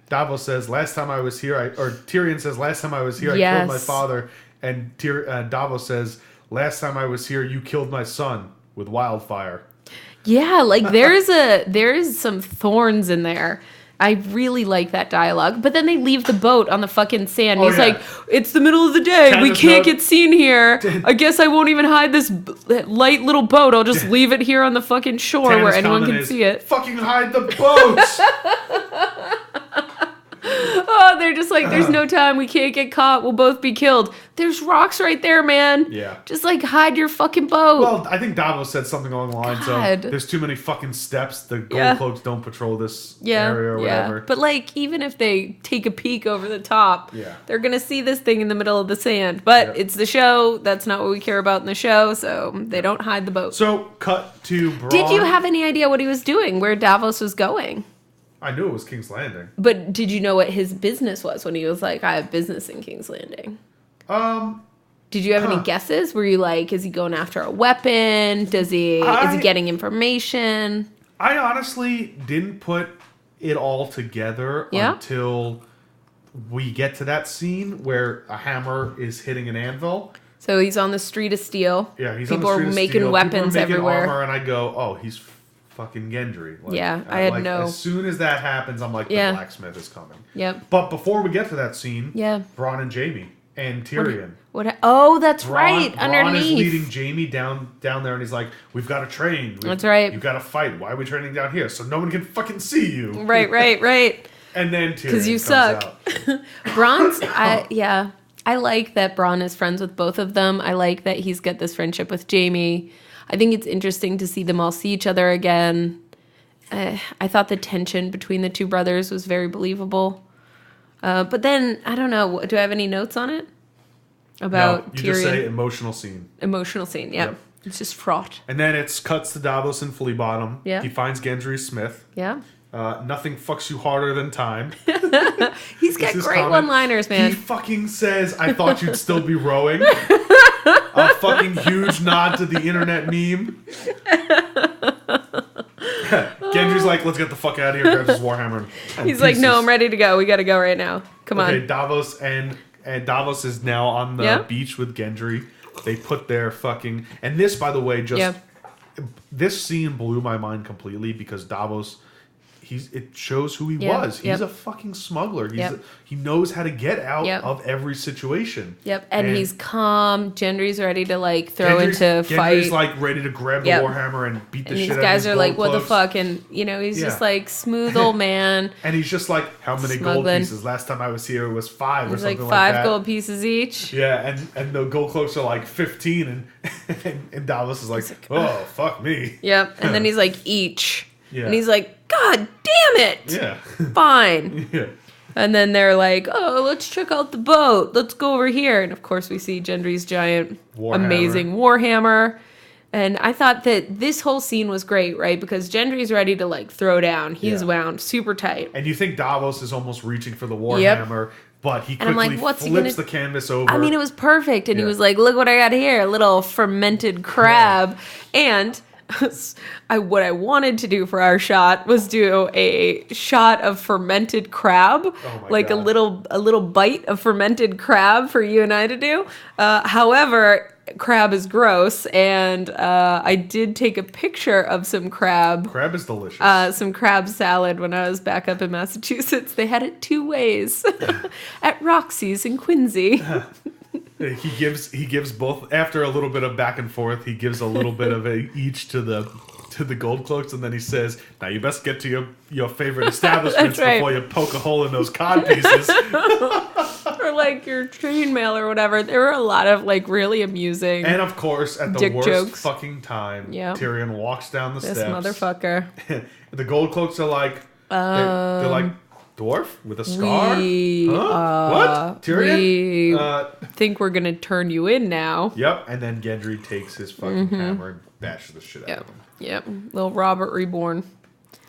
Speaker 1: Davos says, last time I was here, or Tyrion says, last time I was here, I killed my father. And Davos says, last time I was here, you killed my son with wildfire.
Speaker 2: Yeah, there is some thorns in there I really like that dialogue. But then they leave the boat on the fucking sand. He's
Speaker 1: yeah.
Speaker 2: like, it's the middle of the day. We can't get seen here. I guess I won't even hide this light little boat. I'll just leave it here on the fucking shore where anyone can see it.
Speaker 1: Fucking hide the boat!
Speaker 2: Oh, they're just like, there's no time. We can't get caught. We'll both be killed. There's rocks right there, man.
Speaker 1: Yeah.
Speaker 2: Just like hide your fucking boat.
Speaker 1: Well, I think Davos said something along the lines of, there's too many fucking steps. The gold cloaks don't patrol this area or whatever.
Speaker 2: But like, even if they take a peek over the top, they're going to see this thing in the middle of the sand. But it's the show. That's not what we care about in the show. So they don't hide the boat.
Speaker 1: So, cut to Bronn.
Speaker 2: Did you have any idea what he was doing, where Davos was going?
Speaker 1: I knew it was King's Landing.
Speaker 2: But did you know what his business was when he was like, I have business in King's Landing? Did you have any guesses? Were you like, is he going after a weapon? Is he getting information?
Speaker 1: I honestly didn't put it all together until we get to that scene where a hammer is hitting an anvil.
Speaker 2: So he's on the street of steel.
Speaker 1: Yeah, he's
Speaker 2: People
Speaker 1: on the street
Speaker 2: are
Speaker 1: of
Speaker 2: making
Speaker 1: steel.
Speaker 2: weapons
Speaker 1: People are making
Speaker 2: everywhere.
Speaker 1: Armor, and I go, oh, he's fucking Gendry. Like,
Speaker 2: I had no.
Speaker 1: As soon as that happens, I'm like, the blacksmith is coming.
Speaker 2: Yep.
Speaker 1: But before we get to that scene, Bronn and Jaime and Tyrion.
Speaker 2: Oh, that's
Speaker 1: Bronn
Speaker 2: underneath.
Speaker 1: is leading Jaime down there, and he's like, we've got to train.
Speaker 2: That's right.
Speaker 1: You've got to fight. Why are we training down here? So no one can fucking see you.
Speaker 2: Right.
Speaker 1: And then Tyrion
Speaker 2: because you
Speaker 1: comes
Speaker 2: suck.
Speaker 1: out.
Speaker 2: Bronn's, I like that Bronn is friends with both of them. I like that he's got this friendship with Jaime. I think it's interesting to see them all see each other again. I thought the tension between the two brothers was very believable. But then, I don't know. Do I have any notes on it? About
Speaker 1: you
Speaker 2: Tyrion?
Speaker 1: Just say emotional scene.
Speaker 2: Emotional scene, yep. It's just fraught.
Speaker 1: And then it cuts to Davos and Flea Bottom.
Speaker 2: Yeah.
Speaker 1: He finds Gendry Smith.
Speaker 2: Yeah.
Speaker 1: Nothing fucks you harder than time.
Speaker 2: He's got great one-liners, man.
Speaker 1: He fucking says, I thought you'd still be rowing. A fucking huge nod to the internet meme. Gendry's like, let's get the fuck out of here, grabs his warhammer.
Speaker 2: He's like, no, I'm ready to go. We gotta go right now. Come on.
Speaker 1: Okay, Davos and Davos is now on the beach with Gendry. They put their fucking... And this, by the way, this scene blew my mind completely because Davos... It shows who he was. He's a fucking smuggler. He knows how to get out of every situation.
Speaker 2: Yep, and he's calm. Gendry's ready to like throw into fight.
Speaker 1: Gendry's like ready to grab the warhammer and beat the shit out of his
Speaker 2: these guys are like, what the
Speaker 1: cloaks.
Speaker 2: fuck? And you know, he's just like smooth old man.
Speaker 1: And he's just like, how many gold pieces? Last time I was here it was 5 or something like that.
Speaker 2: Like 5 gold pieces each.
Speaker 1: Yeah, and the gold cloaks are like 15 and Davos is like, oh, fuck me.
Speaker 2: Yep, and then he's like, each.
Speaker 1: Yeah.
Speaker 2: And he's like, God damn it!
Speaker 1: Yeah.
Speaker 2: Fine.
Speaker 1: Yeah.
Speaker 2: And then they're like, oh, let's check out the boat. Let's go over here. And of course we see Gendry's giant, amazing warhammer. And I thought that this whole scene was great, right? Because Gendry's ready to like throw down. He's wound super tight.
Speaker 1: And you think Davos is almost reaching for the warhammer, but he quickly flips the canvas over.
Speaker 2: I mean, it was perfect. And he was like, look what I got here. A little fermented crab. And... what I wanted to do for our shot was do a shot of fermented crab, like God. a little bite of fermented crab for you and I to do. However, crab is gross, and I did take a picture of some crab.
Speaker 1: Crab is delicious.
Speaker 2: Some crab salad when I was back up in Massachusetts. They had it 2 ways at Roxy's in Quincy.
Speaker 1: He gives both after a little bit of back and forth. He gives a little bit of each to the gold cloaks, and then he says, "Now you best get to your favorite establishments before you poke a hole in those cod pieces."
Speaker 2: Or like your chainmail or whatever. There were a lot of like really amusing.
Speaker 1: And of course, at the worst
Speaker 2: jokes.
Speaker 1: fucking time, Tyrion walks down the steps.
Speaker 2: This motherfucker.
Speaker 1: The gold cloaks are like, they're like. Dwarf with a scar? What? Tyrion?
Speaker 2: We think we're gonna turn you in now.
Speaker 1: Yep, and then Gendry takes his fucking hammer and bashes the shit out of him.
Speaker 2: Yep, little Robert Reborn.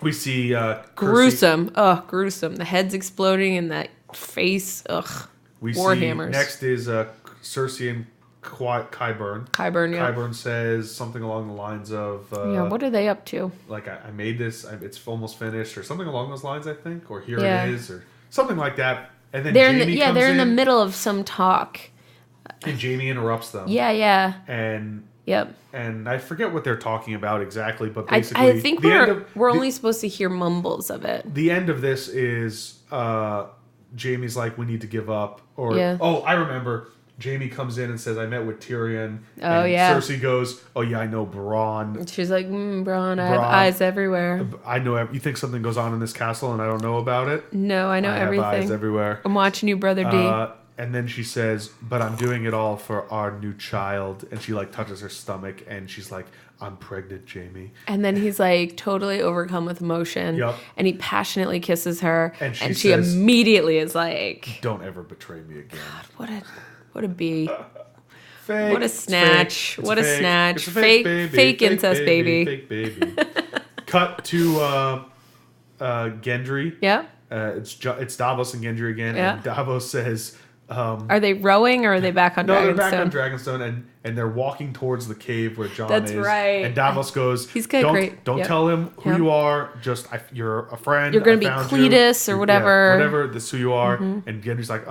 Speaker 1: We see
Speaker 2: gruesome. Gruesome. The head's exploding and that face. Ugh.
Speaker 1: We
Speaker 2: Warhammers.
Speaker 1: See next is Cersei and Qyburn. Qyburn says something along the lines of...
Speaker 2: what are they up to?
Speaker 1: Like, I made this, it's almost finished, or something along those lines, I think. Or here it is, or something like that. And then Jaime comes
Speaker 2: they're in the middle of some talk.
Speaker 1: And Jaime interrupts them.
Speaker 2: Yeah.
Speaker 1: And
Speaker 2: Yep.
Speaker 1: And I forget what they're talking about exactly, but basically...
Speaker 2: I think we're only supposed to hear mumbles of it.
Speaker 1: The end of this is Jaime's like, we need to give up. Or Oh, I remember. Jaime comes in and says, I met with Tyrion.
Speaker 2: Oh,
Speaker 1: and
Speaker 2: yeah.
Speaker 1: Cersei goes, oh, yeah, I know Bronn.
Speaker 2: She's like, Bronn, I have eyes everywhere.
Speaker 1: I know. You think something goes on in this castle and I don't know about it?
Speaker 2: No, I know everything.
Speaker 1: I have eyes everywhere.
Speaker 2: I'm watching you, Brother D.
Speaker 1: And then she says, but I'm doing it all for our new child. And she, like, touches her stomach. And she's like, I'm pregnant, Jaime.
Speaker 2: And then he's, like, totally overcome with emotion.
Speaker 1: Yep.
Speaker 2: And he passionately kisses her.
Speaker 1: And she
Speaker 2: says, immediately is like...
Speaker 1: Don't ever betray me again.
Speaker 2: God, what a bee.
Speaker 1: Fake.
Speaker 2: What a snatch. What a snatch.
Speaker 1: It's a fake baby.
Speaker 2: Fake incest baby.
Speaker 1: Fake baby. Cut to Gendry.
Speaker 2: Yeah.
Speaker 1: It's Davos and Gendry again.
Speaker 2: Yeah.
Speaker 1: And Davos says...
Speaker 2: are they rowing or are they back on Dragonstone?
Speaker 1: No, they're back on Dragonstone, and they're walking towards the cave where Jon is.
Speaker 2: That's right.
Speaker 1: And Davos goes,
Speaker 2: He's got
Speaker 1: don't tell him who you are. Just you're a friend.
Speaker 2: You're going to be Cletus or whatever.
Speaker 1: Yeah, whatever. This is who you are. Mm-hmm. And Gendry's like,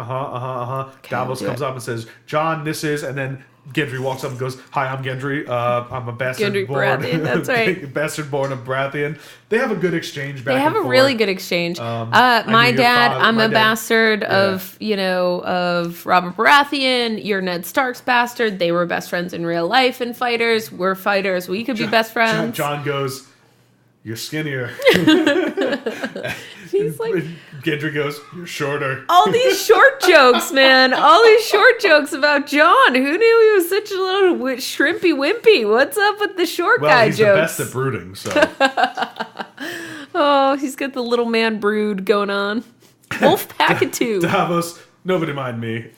Speaker 1: Davos comes up and says, Jon, this is, and then Gendry walks up and goes, hi, I'm Gendry. I'm a bastard
Speaker 2: Gendry
Speaker 1: born.
Speaker 2: Baratheon, that's right.
Speaker 1: Bastard born of Baratheon. They have a good exchange back and forth.
Speaker 2: They have a really good exchange. My dad, I'm a bastard of Robert Baratheon. You're Ned Stark's bastard. They were best friends in real life and fighters. We're fighters. We could be best friends.
Speaker 1: Jon goes, you're skinnier.
Speaker 2: He's like...
Speaker 1: Gendry goes, you're shorter.
Speaker 2: All these short jokes, man. All these short jokes about Jon. Who knew he was such a little shrimpy wimpy? What's up with the short guy jokes?
Speaker 1: Well, he's the best at brooding, so...
Speaker 2: Oh, he's got the little man brood going on. Wolf pack of two.
Speaker 1: Davos, nobody mind me.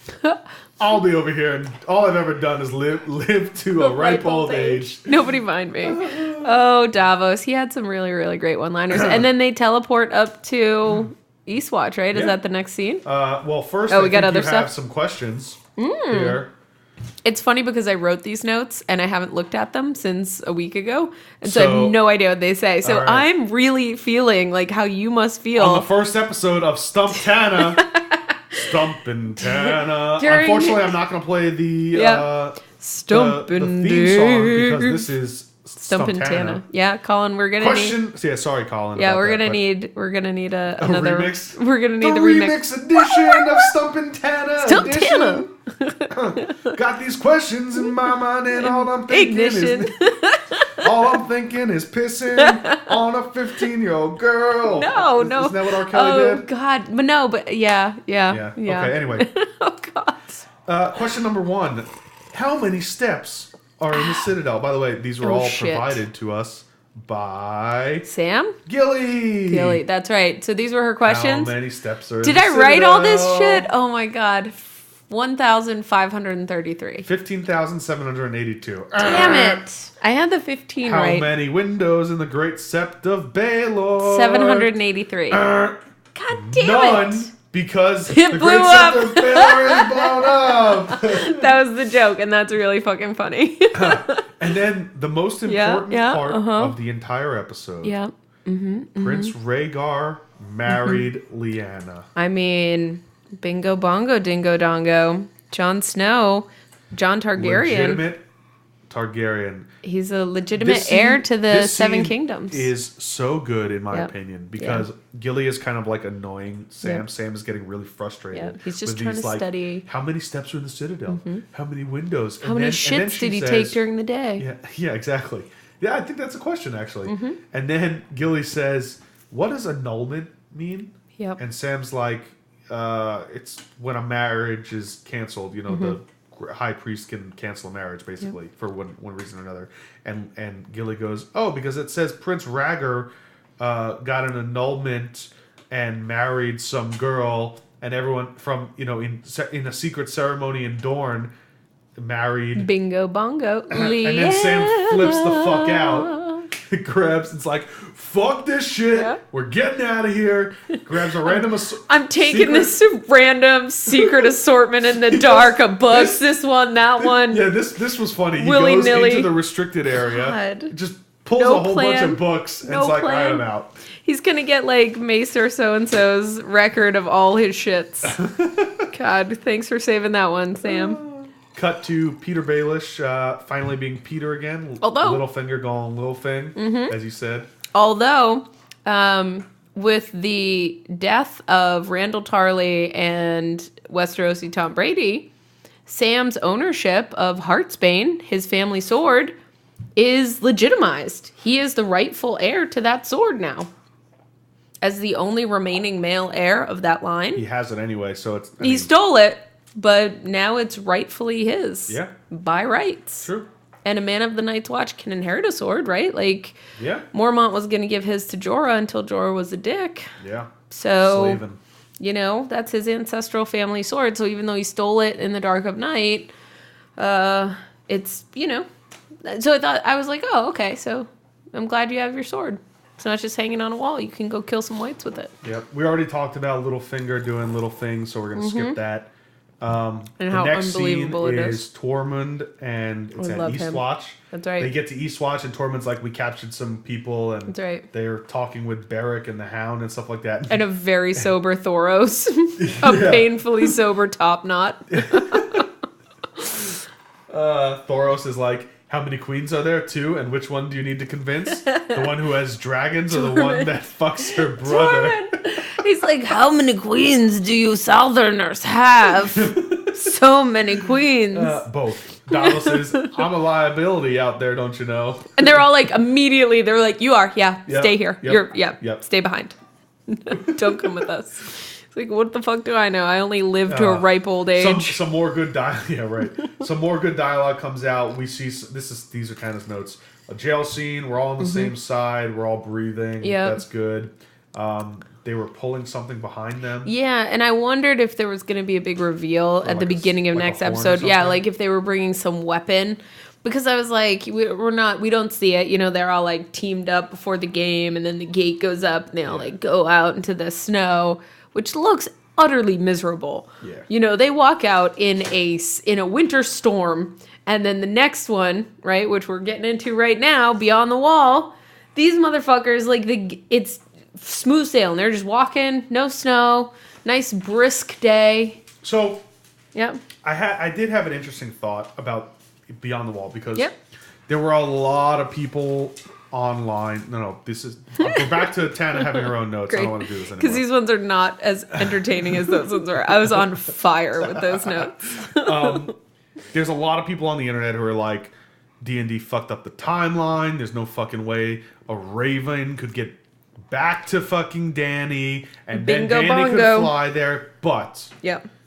Speaker 1: I'll be over here, and all I've ever done is live to a ripe old age.
Speaker 2: Nobody mind me. Oh, Davos. He had some really, really great one-liners. And then they teleport up to Eastwatch, right? Is that the next scene?
Speaker 1: Well, first,
Speaker 2: we got other stuff?
Speaker 1: Have some questions here.
Speaker 2: It's funny because I wrote these notes and I haven't looked at them since a week ago. And so I have no idea what they say. So I'm really feeling like how you must feel.
Speaker 1: On the first episode of Stump Tana. Stumpin' Tana. Unfortunately, I'm not going to play the theme song because this is Stumpin' Tana.
Speaker 2: Yeah, Colin, we're gonna need.
Speaker 1: Yeah, sorry, Colin.
Speaker 2: Yeah, we're gonna need another
Speaker 1: remix.
Speaker 2: We're gonna need the
Speaker 1: remix edition of Stumpin' Tana.
Speaker 2: Stump Tana.
Speaker 1: Got these questions in my mind, and all I'm thinking is pissing on a 15-year-old girl.
Speaker 2: No.
Speaker 1: Isn't that what R. Kelly did?
Speaker 2: Oh God, but no, but yeah.
Speaker 1: Okay, anyway.
Speaker 2: Oh God.
Speaker 1: Question number 1: how many steps are in the Citadel? By the way, these were all provided to us by
Speaker 2: Sam
Speaker 1: Gilly.
Speaker 2: That's right. So these were her questions.
Speaker 1: How many steps are in
Speaker 2: Did
Speaker 1: the
Speaker 2: I
Speaker 1: Citadel?
Speaker 2: write all this shit? Oh my God. 1,533.
Speaker 1: 15,782.
Speaker 2: Damn it. I had the 15 right.
Speaker 1: How many windows in the Great Sept of Baelor?
Speaker 2: 783. God damn
Speaker 1: None,
Speaker 2: it.
Speaker 1: because
Speaker 2: it
Speaker 1: the
Speaker 2: blew
Speaker 1: Great
Speaker 2: up.
Speaker 1: Sept of Baelor is blown up.
Speaker 2: That was the joke, and that's really fucking funny.
Speaker 1: And then the most important part of the entire episode.
Speaker 2: Yeah.
Speaker 1: Prince Rhaegar married Lyanna.
Speaker 2: I mean... Bingo bongo dingo dongo. Jon Snow. Jon Targaryen.
Speaker 1: Legitimate Targaryen.
Speaker 2: He's a legitimate heir to the Seven Kingdoms.
Speaker 1: Is so good in my opinion because Gilly is kind of like annoying Sam. Sam is getting really frustrated.
Speaker 2: Yeah. He's just trying to study.
Speaker 1: How many steps are in the Citadel? How many windows?
Speaker 2: How many shits did he take during the day?
Speaker 1: Yeah, exactly. Yeah, I think that's a question actually. And then Gilly says, "What does annulment mean?"
Speaker 2: Yep.
Speaker 1: And Sam's like, it's when a marriage is canceled, the high priest can cancel a marriage basically for one reason or another. And Gilly goes, oh, because it says Prince Rhaegar got an annulment and married some girl, and everyone from in a secret ceremony in Dorne married
Speaker 2: Bingo bongo.
Speaker 1: And then Sam flips the fuck out. Grabs, it's like, fuck this shit. We're getting out of here. Grabs a random
Speaker 2: I'm taking this random secret assortment in the dark of books. This one, that one.
Speaker 1: Yeah, this was funny. He
Speaker 2: Willy-nilly.
Speaker 1: goes into the restricted area, just pulls a whole bunch of books, and it's like, write them out.
Speaker 2: He's gonna get like Maester so-and-so's record of all his shits. God, thanks for saving that one, Sam.
Speaker 1: cut to Peter Baelish finally being Peter again.
Speaker 2: Although
Speaker 1: Littlefinger going Littlefinger, as you said.
Speaker 2: Although, with the death of Randall Tarley and Westerosi Tom Brady, Sam's ownership of Heartsbane, his family sword, is legitimized. He is the rightful heir to that sword now. As the only remaining male heir of that line.
Speaker 1: He has it anyway, so it's...
Speaker 2: He stole it, but now it's rightfully his.
Speaker 1: Yeah.
Speaker 2: By rights.
Speaker 1: True.
Speaker 2: And a man of the Night's Watch can inherit a sword, right? Like,
Speaker 1: yeah.
Speaker 2: Mormont was going to give his to Jorah until Jorah was a dick.
Speaker 1: Yeah.
Speaker 2: So,
Speaker 1: Slaving.
Speaker 2: You know, that's his ancestral family sword. So even though he stole it in the dark of night, it's, you know. So I was like, oh, okay, so I'm glad you have your sword. It's not just hanging on a wall. You can go kill some whites with it.
Speaker 1: Yep. We already talked about Littlefinger doing little things, so we're going to skip that.
Speaker 2: And
Speaker 1: the
Speaker 2: how
Speaker 1: next
Speaker 2: unbelievable
Speaker 1: scene
Speaker 2: it
Speaker 1: is Tormund, and it's at Eastwatch.
Speaker 2: That's right.
Speaker 1: They get to Eastwatch, and Tormund's like, we captured some people, and
Speaker 2: That's right.
Speaker 1: they're talking with Beric and the Hound and stuff like that.
Speaker 2: And a very sober Thoros. A painfully sober Top Knot.
Speaker 1: Thoros is like, how many queens are there? 2, and which one do you need to convince? The one who has dragons or the one that fucks her brother?
Speaker 2: He's like, how many queens do you Southerners have? So many queens.
Speaker 1: Both. Davos says, I'm a liability out there, don't you know?
Speaker 2: And they're all like, immediately, they're like, you are, yeah,
Speaker 1: Yep.
Speaker 2: stay here.
Speaker 1: Yep.
Speaker 2: Stay behind. Don't come with us. It's like, what the fuck do I know? I only lived to a ripe old age.
Speaker 1: Some more good dialogue. Yeah, right. Some more good dialogue comes out. We see these are Tana's notes. A jail scene. We're all on the same side. We're all breathing.
Speaker 2: Yeah,
Speaker 1: that's good. They were pulling something behind them.
Speaker 2: Yeah, and I wondered if there was going to be a big reveal at the beginning of next episode. Yeah, like if they were bringing some weapon. Because I was like, we don't see it. You know, they're all like teamed up before the game, and then the gate goes up, and they all like go out into the snow, which looks utterly miserable.
Speaker 1: Yeah.
Speaker 2: You know, they walk out in a winter storm, and then the next one, right, which we're getting into right now, Beyond the Wall, these motherfuckers, like, it's smooth sailing. They're just walking, no snow, nice brisk day.
Speaker 1: So,
Speaker 2: yep.
Speaker 1: I did have an interesting thought about Beyond the Wall, because there were a lot of people online. We're back to Tana having her own notes. I don't want to do this anymore.
Speaker 2: Because these ones are not as entertaining as those ones were. I was on fire with those notes.
Speaker 1: There's a lot of people on the internet who are like, D&D fucked up the timeline. There's no fucking way a Raven could get back to fucking Dany, and then Dany could fly there. But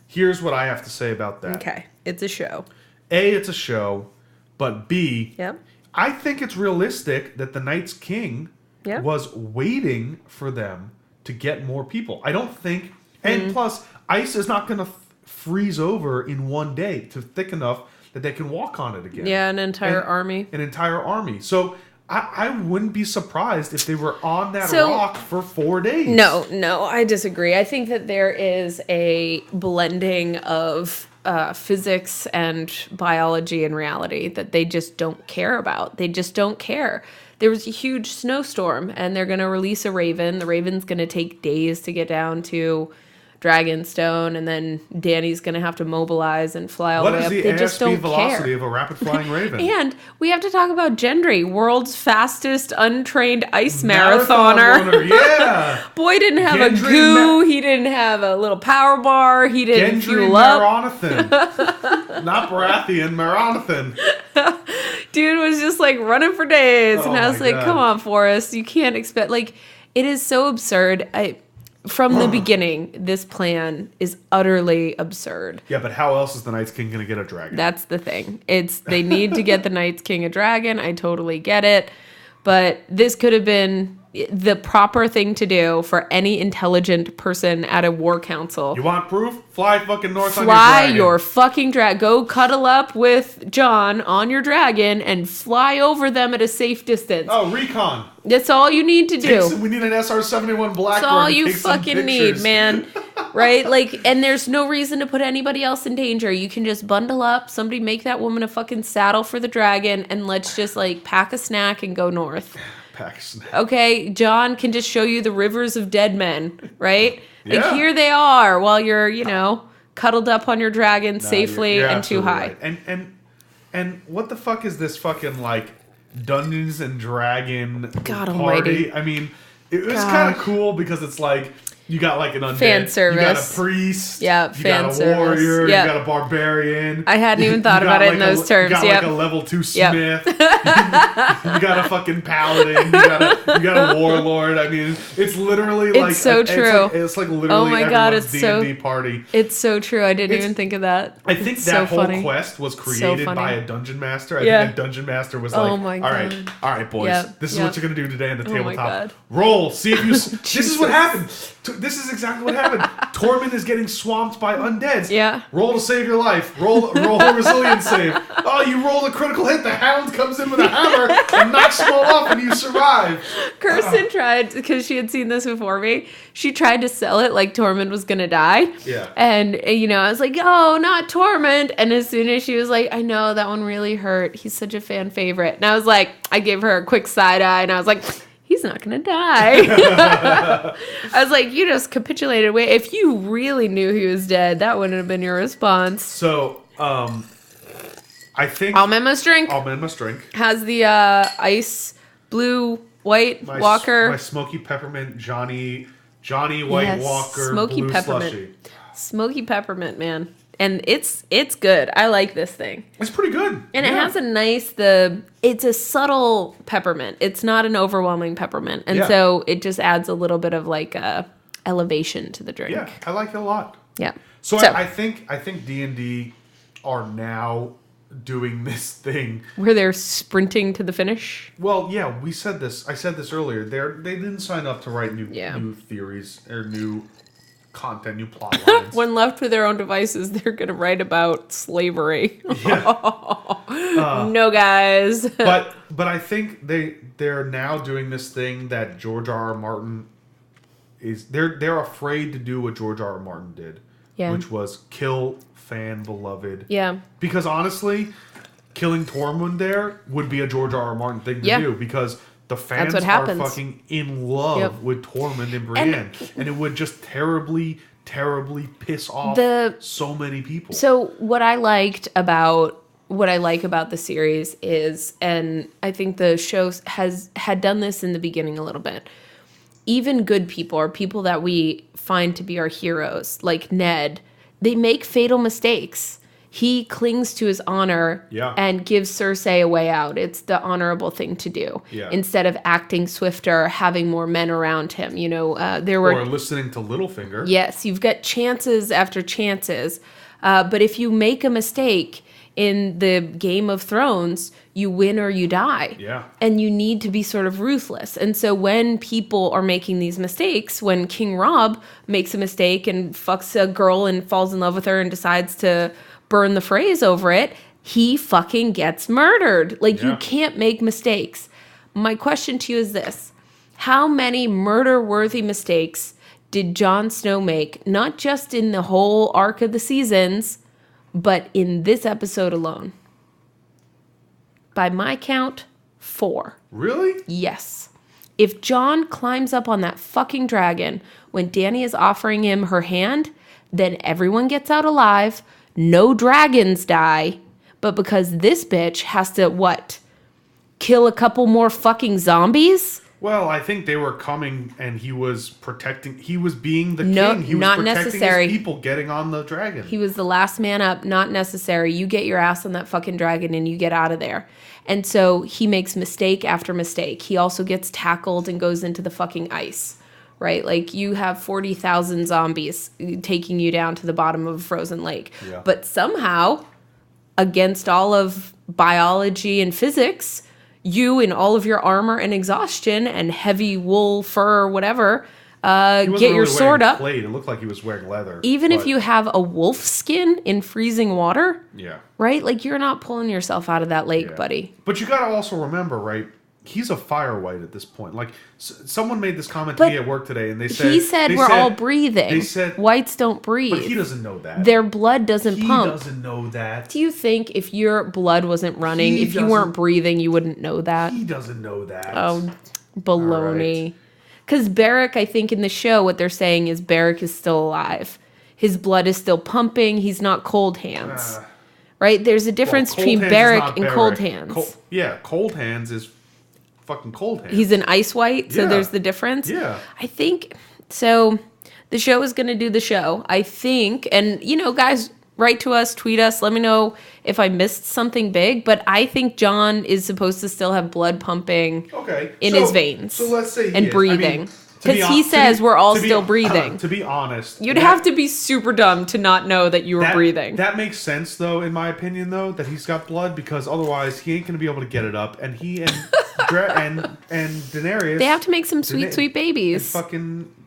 Speaker 1: here's what I have to say about that.
Speaker 2: Okay, it's a show.
Speaker 1: A, it's a show, but B,
Speaker 2: Yep.
Speaker 1: I think it's realistic that the Night's King was waiting for them to get more people. I don't think... And plus, ice is not going to freeze over in one day to thick enough that they can walk on it again.
Speaker 2: Yeah, an entire army.
Speaker 1: An entire army. So I wouldn't be surprised if they were on that rock for 4 days.
Speaker 2: No, I disagree. I think that there is a blending of... physics and biology and reality that they just don't care about. They just don't care. There was a huge snowstorm, and they're going to release a raven. The raven's going to take days to get down to Dragonstone, and then Dany's going to have to mobilize and fly all the way up. They just don't care. What is the ASP velocity
Speaker 1: of a rapid-flying raven?
Speaker 2: And we have to talk about Gendry, world's fastest untrained ice marathoner.
Speaker 1: Yeah.
Speaker 2: Boy didn't have a goo. He didn't have a little power bar. He didn't fuel up.
Speaker 1: Gendry Maraetheon. Not Baratheon, Maraetheon.
Speaker 2: Dude was just like running for days. And I was like, come on, Forrest. You can't expect... Like, it is so absurd. From the beginning, this plan is utterly absurd.
Speaker 1: Yeah, but how else is the Night's King going to get a dragon?
Speaker 2: That's the thing. They need to get the Night's King a dragon. I totally get it. But this could have been the proper thing to do for any intelligent person at a war council.
Speaker 1: You want proof? Fly fucking north on your
Speaker 2: dragon.
Speaker 1: Fly
Speaker 2: your fucking dragon. Go cuddle up with Jon on your dragon and fly over them at a safe distance.
Speaker 1: Oh, recon.
Speaker 2: That's all you need to do.
Speaker 1: We need an SR-71 Blackbird.
Speaker 2: That's all you fucking need, man. Right? Like, and there's no reason to put anybody else in danger. You can just bundle up, somebody make that woman a fucking saddle for the dragon, and let's just, like, pack a snack and go north.
Speaker 1: Pack a snack.
Speaker 2: Okay? Jon can just show you the rivers of dead men, right?
Speaker 1: Yeah.
Speaker 2: Like, here they are while you're, cuddled up on your dragon safely
Speaker 1: you're
Speaker 2: and too high.
Speaker 1: Right. And what the fuck is this fucking like Dungeons and Dragon
Speaker 2: God
Speaker 1: party?
Speaker 2: almighty.
Speaker 1: I mean, it was kind of cool because it's like you got like an undead,
Speaker 2: fan service.
Speaker 1: You got a priest, you got a warrior, you got a barbarian.
Speaker 2: I hadn't even thought about it in those terms.
Speaker 1: You got like a level 2 smith. You got a fucking paladin. You got a warlord. I mean, it's literally like
Speaker 2: it's so true.
Speaker 1: It's like literally everyone's D&D party.
Speaker 2: It's so true. I didn't even think of that.
Speaker 1: I think that whole quest was created by a dungeon master. I think a dungeon master was like, all right, boys, this is what you're gonna do today on the tabletop. Roll, see if you. This is what happened. This is exactly what happened. Tormund is getting swamped by undeads.
Speaker 2: Yeah.
Speaker 1: Roll to save your life. Roll a resilience save. Oh, you roll a critical hit. The hound comes in with a hammer and knocks them all off, and you survive.
Speaker 2: Kirsten tried, because she had seen this before me, she tried to sell it like Tormund was going to die.
Speaker 1: Yeah.
Speaker 2: And, I was like, oh, not Tormund. And as soon as she was like, I know, that one really hurt. He's such a fan favorite. And I was like, I gave her a quick side eye, and I was like, he's not going to die. I was like, you just capitulated away. If you really knew he was dead, that wouldn't have been your response.
Speaker 1: So, I think...
Speaker 2: Almond drink has the ice, blue, white Walker.
Speaker 1: My smoky peppermint Jonnie White Walker
Speaker 2: smoky
Speaker 1: blue
Speaker 2: peppermint.
Speaker 1: Slushie.
Speaker 2: Smoky peppermint, man. And it's good. I like this thing.
Speaker 1: It's pretty good.
Speaker 2: And it has a nice, it's a subtle peppermint. It's not an overwhelming peppermint. And so it just adds a little bit of like elevation to the drink.
Speaker 1: Yeah, I like it a lot.
Speaker 2: Yeah.
Speaker 1: So I think D&D are now doing this thing
Speaker 2: where they're sprinting to the finish.
Speaker 1: Well, yeah, I said this earlier. They didn't sign up to write new theories or new content, new plot lines.
Speaker 2: When left to their own devices, they're going to write about slavery. Yeah. No, guys.
Speaker 1: but I think they're now doing this thing that George R.R. Martin is. They're afraid to do what George R.R. Martin did, which was kill fan beloved.
Speaker 2: Yeah.
Speaker 1: Because honestly, killing Tormund there would be a George R.R. Martin thing to do because the fans are fucking in love with Tormund and Brienne. And it would just terribly, terribly piss off so many people.
Speaker 2: So what I like about the series is, and I think the show had done this in the beginning a little bit, even good people or people that we find to be our heroes, like Ned, they make fatal mistakes. He clings to his honor and gives Cersei a way out. It's the honorable thing to do. Yeah. Instead of acting swifter, having more men around him. Or
Speaker 1: listening to Littlefinger.
Speaker 2: Yes, you've got chances after chances. But if you make a mistake in the Game of Thrones, you win or you die.
Speaker 1: Yeah.
Speaker 2: And you need to be sort of ruthless. And so when people are making these mistakes, when King Robb makes a mistake and fucks a girl and falls in love with her and decides to burn the phrase over it, he fucking gets murdered. You can't make mistakes. My question to you is this. How many murder-worthy mistakes did Jon Snow make, not just in the whole arc of the seasons, but in this episode alone? By my count, 4.
Speaker 1: Really?
Speaker 2: Yes. If Jon climbs up on that fucking dragon when Dany is offering him her hand, then everyone gets out alive, no dragons die, but because this bitch has to, kill a couple more fucking zombies?
Speaker 1: Well, I think they were coming and he was being the king. He was
Speaker 2: not
Speaker 1: protecting
Speaker 2: necessary.
Speaker 1: His people getting on the dragon.
Speaker 2: He was the last man up, not necessary. You get your ass on that fucking dragon and you get out of there. And so he makes mistake after mistake. He also gets tackled and goes into the fucking ice, right? You have 40,000 zombies taking you down to the bottom of a frozen lake. Yeah. But somehow, against all of biology and physics, you, in all of your armor and exhaustion and heavy wool, fur, whatever, get your sword up.
Speaker 1: It looked like he was wearing leather.
Speaker 2: Even if you have a wolf skin in freezing water, right? You're not pulling yourself out of that lake, buddy.
Speaker 1: But you got to also remember, right? He's a fire white at this point. Someone made this comment to me at work today, and they said
Speaker 2: we're all breathing. They said whites don't breathe.
Speaker 1: But he doesn't know that.
Speaker 2: Their blood doesn't pump.
Speaker 1: He doesn't know that.
Speaker 2: Do you think if your blood wasn't running, if you weren't breathing, you wouldn't know that?
Speaker 1: He doesn't know that.
Speaker 2: Oh, baloney. Because Beric, I think in the show, what they're saying is Beric is still alive. his blood is still pumping. He's not cold hands. Right? There's a difference between Beric and cold hands.
Speaker 1: Cold hands is fucking cold hands.
Speaker 2: He's an ice white, so there's the difference.
Speaker 1: Yeah.
Speaker 2: I think, so the show is going to do the show. I think, and, guys, write to us, tweet us, let me know if I missed something big, but I think Jon is supposed to still have blood pumping in his veins.
Speaker 1: So let's say
Speaker 2: and breathing. Because he says we're all still breathing.
Speaker 1: To be honest.
Speaker 2: You'd have to be super dumb to not know that you were breathing.
Speaker 1: That makes sense, though, in my opinion, though, that he's got blood, because otherwise he ain't going to be able to get it up. And he and Daenerys...
Speaker 2: They have to make some sweet, sweet babies.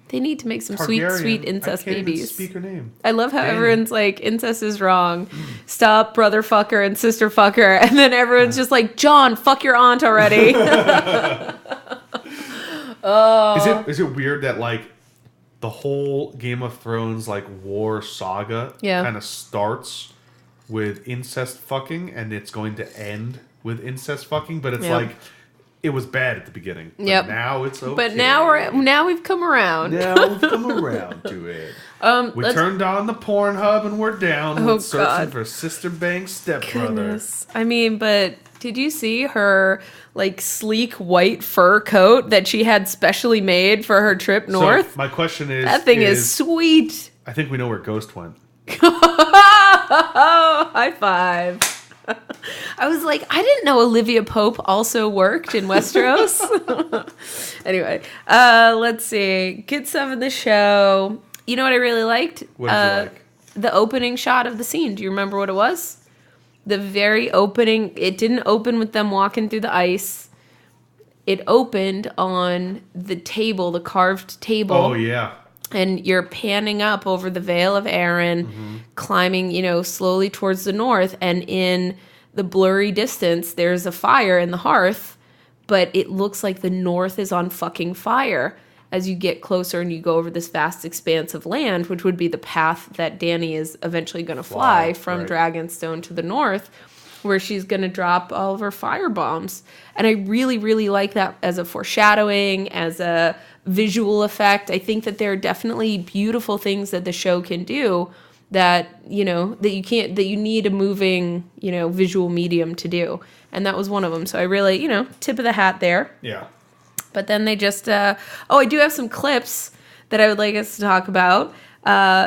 Speaker 2: They need to make some
Speaker 1: Targaryen,
Speaker 2: sweet incest babies.
Speaker 1: I can't even speak her name.
Speaker 2: I love how everyone's like, incest is wrong. Stop, brother fucker and sister fucker. And then everyone's just like, Jon, fuck your aunt already.
Speaker 1: Is it weird that like the whole Game of Thrones like war saga kind of starts with incest fucking and it's going to end with incest fucking, but it's like it was bad at the beginning. But now it's okay.
Speaker 2: But now we've come around.
Speaker 1: Now we've come around to it. We turned on the Pornhub and we're down with searching for Sister Bang's stepbrother.
Speaker 2: Goodness. I mean, but did you see her like sleek white fur coat that she had specially made for her trip north?
Speaker 1: So my question is,
Speaker 2: that thing is sweet.
Speaker 1: I think we know where Ghost went.
Speaker 2: High five. I was like, I didn't know Olivia Pope also worked in Westeros. Anyway, let's see. Good stuff in the show. You know what I really liked?
Speaker 1: What did you like?
Speaker 2: The opening shot of the scene. Do you remember what it was? The very opening. It didn't open with them walking through the ice. It opened on the table, the carved table.
Speaker 1: Oh, yeah.
Speaker 2: And you're panning up over the Vale of Arryn, climbing, slowly towards the north. And in the blurry distance, there's a fire in the hearth, but it looks like the north is on fucking fire as you get closer and you go over this vast expanse of land, which would be the path that Dany is eventually going to fly from Dragonstone to the north, where she's going to drop all of her fire bombs. And I really, really like that as a foreshadowing, as a visual effect. I think that there are definitely beautiful things that the show can do that, that you need a moving, visual medium to do. And that was one of them. So I really, tip of the hat there.
Speaker 1: Yeah.
Speaker 2: But then they just, I do have some clips that I would like us to talk about.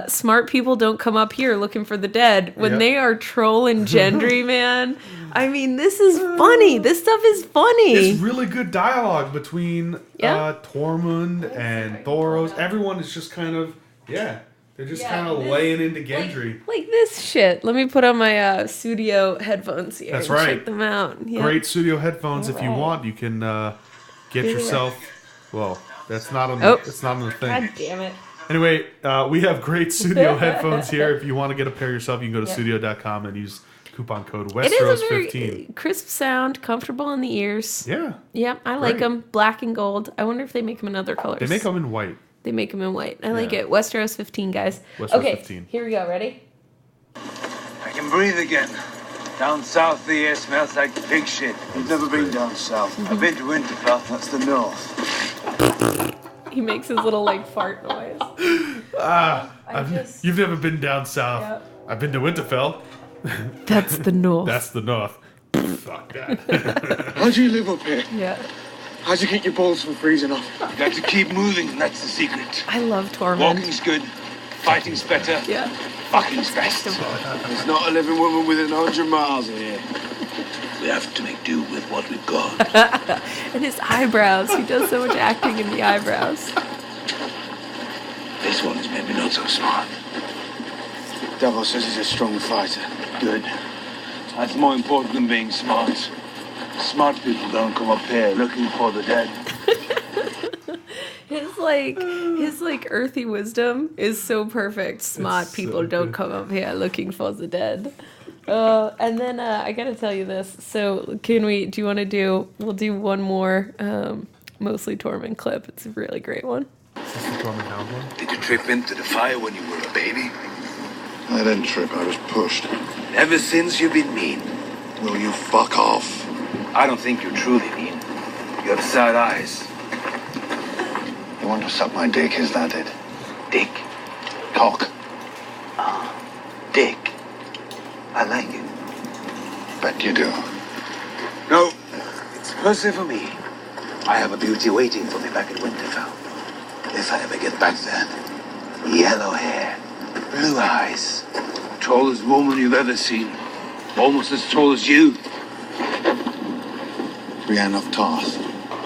Speaker 2: Smart people don't come up here looking for the dead. When they are trolling Gendry, man. I mean, this is funny. This stuff is funny.
Speaker 1: It's really good dialogue between Tormund and Thoros. Everyone is just kind of, they're just kind of laying into Gendry.
Speaker 2: Like this shit. Let me put on my studio headphones here.
Speaker 1: That's right.
Speaker 2: Check them out. Yeah.
Speaker 1: Great studio headphones. If you want, you can get yourself. Well, that's not on. It's not on the thing.
Speaker 2: God damn it.
Speaker 1: Anyway, we have great studio headphones here. If you want to get a pair yourself, you can go to studio.com and use coupon code Westeros15. It is a very
Speaker 2: crisp sound, comfortable in the ears.
Speaker 1: Yeah.
Speaker 2: Yeah, I like them. Black and gold. I wonder if they make them in other colors.
Speaker 1: They make them in white.
Speaker 2: They make them in white. I like it. Westeros 15, guys.
Speaker 1: Westeros 15.
Speaker 2: Here we go. Ready?
Speaker 3: I can breathe again. Down south, the air smells like pig shit.
Speaker 4: You've never been down south.
Speaker 3: I've been to Winterfell.
Speaker 4: That's the north.
Speaker 2: He makes his little fart noise.
Speaker 1: You've never been down south. Yep. I've been to Winterfell.
Speaker 2: That's the north.
Speaker 1: That's the north. Fuck that.
Speaker 4: How do you live up here?
Speaker 2: Yeah.
Speaker 4: How do you keep your balls from freezing off?
Speaker 3: You got to keep moving. That's the secret.
Speaker 2: I love Tormund.
Speaker 3: Walking's good. Fighting's better.
Speaker 2: Yeah.
Speaker 3: Fucking's best.
Speaker 4: There's not a living woman within 100 miles of here.
Speaker 3: We have to make do with what we've got.
Speaker 2: And his eyebrows. He does so much acting in the eyebrows.
Speaker 3: This one's maybe not so smart.
Speaker 4: Davos says he's a strong fighter.
Speaker 3: Good. That's more important than being smart. Smart people don't come up here looking for the dead.
Speaker 2: His earthy wisdom is so perfect. Smart people don't come up here looking for the dead. And then I gotta tell you this. So we'll do one more mostly Tormund clip. It's a really great one.
Speaker 1: Is this the Tormund Hound one?
Speaker 3: Did you trip into the fire when you were a baby?
Speaker 4: I didn't trip, I was pushed.
Speaker 3: Ever since you've been mean.
Speaker 4: Will you fuck off?
Speaker 3: I don't think you're truly mean. You have sad eyes.
Speaker 4: You want to suck my dick, is that it?
Speaker 3: Dick.
Speaker 4: Cock.
Speaker 3: Dick. I like it.
Speaker 4: Bet you do.
Speaker 3: No, it's closer for me. I have a beauty waiting for me back at Winterfell. If I ever get back there. Yellow hair, blue eyes. Tallest woman you've ever seen. Almost as tall as you.
Speaker 4: Brienne of Tarth.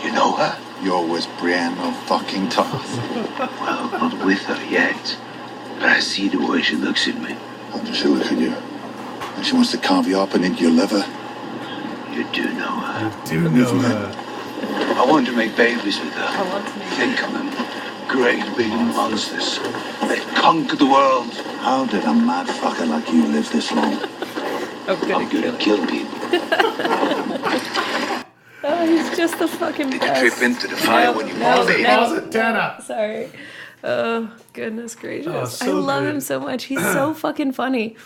Speaker 3: You know her?
Speaker 4: You're with Brienne of fucking Tarth.
Speaker 3: Well, not with her yet. But I see the way she looks at me.
Speaker 4: How does she look at you? And she wants to carve you up and eat your liver.
Speaker 3: You do know her.
Speaker 1: Do know her.
Speaker 3: I want to make babies with her.
Speaker 2: I want to make
Speaker 3: Think of them. Great big monsters. They conquer the world.
Speaker 4: How did a mad fucker like you live this long?
Speaker 2: I'm
Speaker 3: I'm good at killing people.
Speaker 2: Oh, he's just the fucking
Speaker 3: Did
Speaker 2: best.
Speaker 3: you trip into the fire when you
Speaker 1: Pause
Speaker 3: baby?
Speaker 1: it, Tana.
Speaker 2: Sorry. Oh, goodness gracious.
Speaker 1: Oh, so
Speaker 2: I love
Speaker 1: good.
Speaker 2: him so much. He's so fucking funny.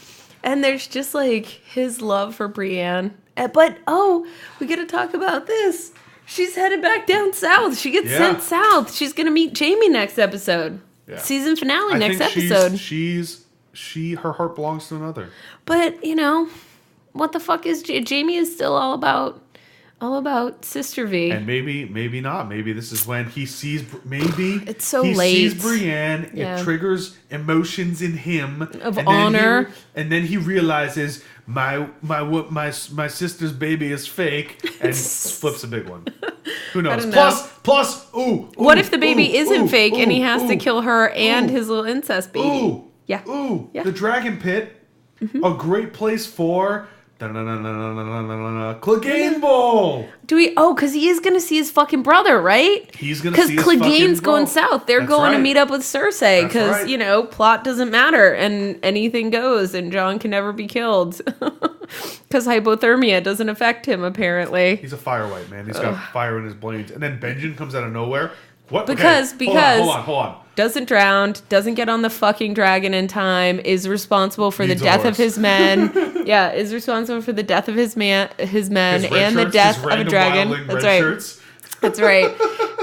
Speaker 2: And there's just like his love for Brienne. But, we got to talk about this. She's headed back down south. She gets sent south. She's going to meet Jaime next episode.
Speaker 1: Yeah.
Speaker 2: Season finale
Speaker 1: I
Speaker 2: next
Speaker 1: think
Speaker 2: episode.
Speaker 1: Her heart belongs to another.
Speaker 2: But, what the fuck is Jaime is still all about Sister V.
Speaker 1: And maybe not. Maybe this is when he sees. Maybe
Speaker 2: It's so
Speaker 1: he
Speaker 2: late.
Speaker 1: sees Brienne.
Speaker 2: Yeah.
Speaker 1: It triggers emotions in him
Speaker 2: Of
Speaker 1: and
Speaker 2: honor.
Speaker 1: and then he realizes my sister's baby is fake and flips a big one. Who knows?
Speaker 2: don't know.
Speaker 1: Plus. Ooh.
Speaker 2: What if the baby isn't fake and he has to
Speaker 1: ooh,
Speaker 2: kill her and
Speaker 1: ooh,
Speaker 2: his little incest baby?
Speaker 1: Ooh.
Speaker 2: Yeah.
Speaker 1: Ooh.
Speaker 2: Yeah.
Speaker 1: The dragon pit. A great place for. Clegane Bowl.
Speaker 2: Because he is going to see his fucking brother, right?
Speaker 1: He's going to see his
Speaker 2: Because
Speaker 1: fucking
Speaker 2: Clegane's going
Speaker 1: bro.
Speaker 2: south. They're
Speaker 1: That's
Speaker 2: going to
Speaker 1: right.
Speaker 2: meet up with Cersei
Speaker 1: That's
Speaker 2: because,
Speaker 1: right.
Speaker 2: plot doesn't matter and anything goes and Jon can never be killed. Because hypothermia doesn't affect him, apparently.
Speaker 1: He's a fire white man. He's got fire in his blades. And then Benjen comes out of nowhere. What?
Speaker 2: Because
Speaker 1: Hold on.
Speaker 2: Doesn't drown, doesn't get on the fucking dragon in time, is responsible for
Speaker 1: Needs
Speaker 2: the
Speaker 1: a
Speaker 2: death of
Speaker 1: horse.
Speaker 2: his men. Yeah, is responsible for the death of his men,
Speaker 1: His red
Speaker 2: and the
Speaker 1: shirts,
Speaker 2: death
Speaker 1: his
Speaker 2: of a
Speaker 1: random
Speaker 2: dragon.
Speaker 1: wildling
Speaker 2: That's
Speaker 1: red
Speaker 2: right.
Speaker 1: shirts.
Speaker 2: That's right.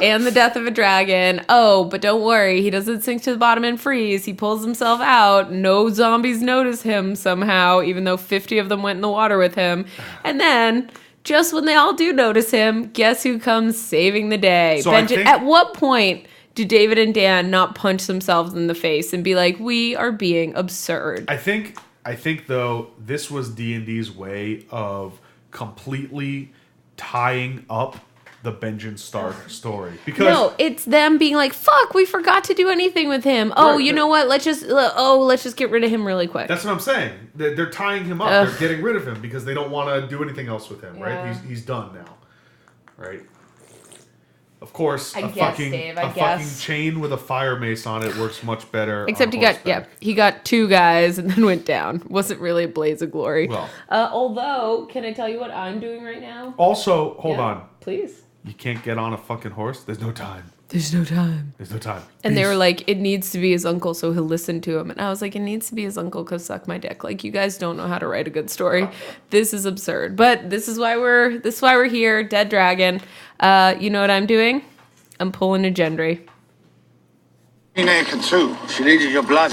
Speaker 2: And the death of a dragon. Oh, but don't worry. He doesn't sink to the bottom and freeze. He pulls himself out. No zombies notice him somehow, even though 50 of them went in the water with him. And then, just when they all do notice him, guess who comes saving the day?
Speaker 1: So I
Speaker 2: Benjen.
Speaker 1: think-
Speaker 2: At what point do David and Dan not punch themselves in the face and be like, we are being absurd?
Speaker 1: I think though, this was D&D's way of completely tying up the Benjen Stark story. Because
Speaker 2: No, it's them being like, fuck, we forgot to do anything with him. Oh,
Speaker 1: Right,
Speaker 2: you know what? Let's just get rid of him really quick.
Speaker 1: that's what I'm saying. They're tying him up.
Speaker 2: Ugh.
Speaker 1: They're getting rid of him because they don't want to do anything else with him, right?
Speaker 2: Yeah.
Speaker 1: He's done now. Right? Of course,
Speaker 2: I
Speaker 1: a
Speaker 2: guess,
Speaker 1: fucking
Speaker 2: Dave, I
Speaker 1: fucking
Speaker 2: guess.
Speaker 1: chain with a fire mace on it works much better.
Speaker 2: Except
Speaker 1: on
Speaker 2: he got two guys and then went down. Wasn't really a blaze of glory.
Speaker 1: Well.
Speaker 2: Although, can I tell you what I'm doing right now?
Speaker 1: Also, hold
Speaker 2: Yeah,
Speaker 1: on.
Speaker 2: please.
Speaker 1: You can't get on a fucking horse. There's no time.
Speaker 2: There's no time.
Speaker 1: There's no time.
Speaker 2: And they
Speaker 1: Peace.
Speaker 2: were like, it needs to be his uncle so he'll listen to him. And I was like, it needs to be his uncle because suck my dick. Like, you guys don't know how to write a good story. This is absurd. But this is why we're here. Dead dragon. You know what I'm doing? I'm pulling a Gendry.
Speaker 4: Be naked too. She needed your blood.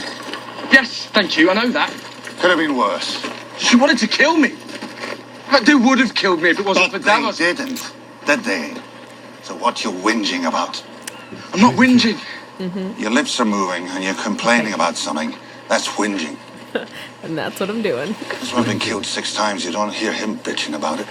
Speaker 5: Yes, thank you. I know that.
Speaker 4: Could have been worse.
Speaker 5: She wanted to kill me. But they would have killed me if it wasn't
Speaker 4: But
Speaker 5: for
Speaker 4: they
Speaker 5: Davos.
Speaker 4: didn't, did they? So what you whinging about?
Speaker 5: I'm not whinging.
Speaker 4: Your lips are moving and you're complaining about something. That's whinging.
Speaker 2: And that's what I'm doing.
Speaker 4: This one's been killed 6 times. You don't hear him bitching about it.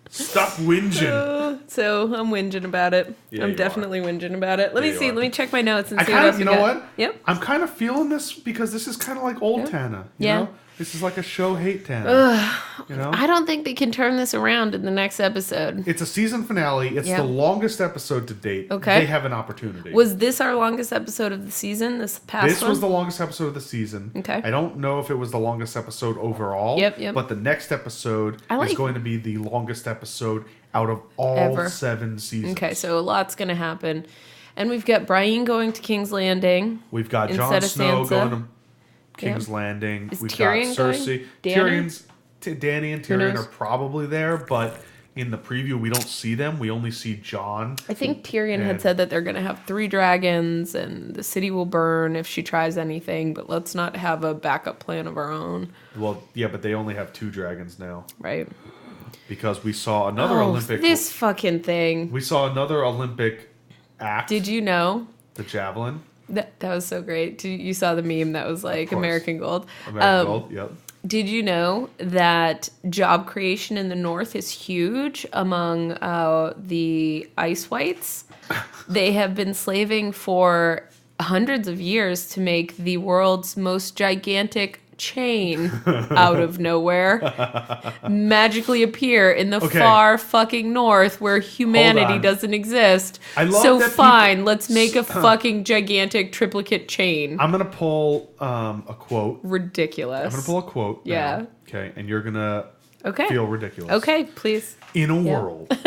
Speaker 1: Stop whinging.
Speaker 2: So I'm whinging about it.
Speaker 1: Yeah,
Speaker 2: I'm
Speaker 1: you
Speaker 2: definitely whinging about it. Let
Speaker 1: Yeah,
Speaker 2: me
Speaker 1: you
Speaker 2: see.
Speaker 1: are.
Speaker 2: Let me check my notes and
Speaker 1: I
Speaker 2: see what
Speaker 1: kind
Speaker 2: else
Speaker 1: of,
Speaker 2: we
Speaker 1: you know
Speaker 2: got.
Speaker 1: what?
Speaker 2: Yep.
Speaker 1: I'm kind of feeling this because this is kind of like old Tana. You
Speaker 2: Yeah.
Speaker 1: know? This is like a show hate Tana. You know?
Speaker 2: I don't think they can turn this around in the next episode.
Speaker 1: It's a season finale. It's
Speaker 2: Yeah.
Speaker 1: the longest episode to date.
Speaker 2: Okay.
Speaker 1: They have an opportunity.
Speaker 2: Was this our longest episode of the season? This past
Speaker 1: This
Speaker 2: one?
Speaker 1: was the longest episode of the season.
Speaker 2: Okay.
Speaker 1: I don't know if it was the longest episode overall.
Speaker 2: Yep.
Speaker 1: But the next episode
Speaker 2: I like-
Speaker 1: is going to be the longest episode out of all
Speaker 2: Ever.
Speaker 1: 7 seasons.
Speaker 2: Okay, so a lot's going to happen. And we've got Brian going to King's Landing.
Speaker 1: We've got Jon
Speaker 2: Instead of
Speaker 1: Snow
Speaker 2: Sansa.
Speaker 1: going to King's
Speaker 2: Yep.
Speaker 1: Landing.
Speaker 2: Is
Speaker 1: We've
Speaker 2: Tyrion
Speaker 1: got Cersei.
Speaker 2: going? Danny?
Speaker 1: Dany and
Speaker 2: Who
Speaker 1: Tyrion
Speaker 2: knows?
Speaker 1: are probably there, but in the preview, we don't see them. We only see Jon.
Speaker 2: I think Tyrion had said that they're going to have 3 dragons and the city will burn if she tries anything, but let's not have a backup plan of our own.
Speaker 1: Well, yeah, but they only have 2 dragons now.
Speaker 2: Right.
Speaker 1: Because we saw another Olympic...
Speaker 2: this fucking thing.
Speaker 1: We saw another Olympic act.
Speaker 2: Did you know?
Speaker 1: The javelin.
Speaker 2: That was so great. You saw the meme that was like American Gold.
Speaker 1: American Gold, yep.
Speaker 2: Did you know that job creation in the North is huge among the Ice Whites? They have been slaving for hundreds of years to make the world's most gigantic chain out of nowhere magically appear in the far fucking north where humanity doesn't exist. So fine, let's make a fucking gigantic triplicate chain.
Speaker 1: I'm gonna pull a quote.
Speaker 2: Ridiculous.
Speaker 1: I'm gonna pull a quote.
Speaker 2: Yeah.
Speaker 1: Now, okay, and you're gonna feel ridiculous.
Speaker 2: Okay, please.
Speaker 1: In a world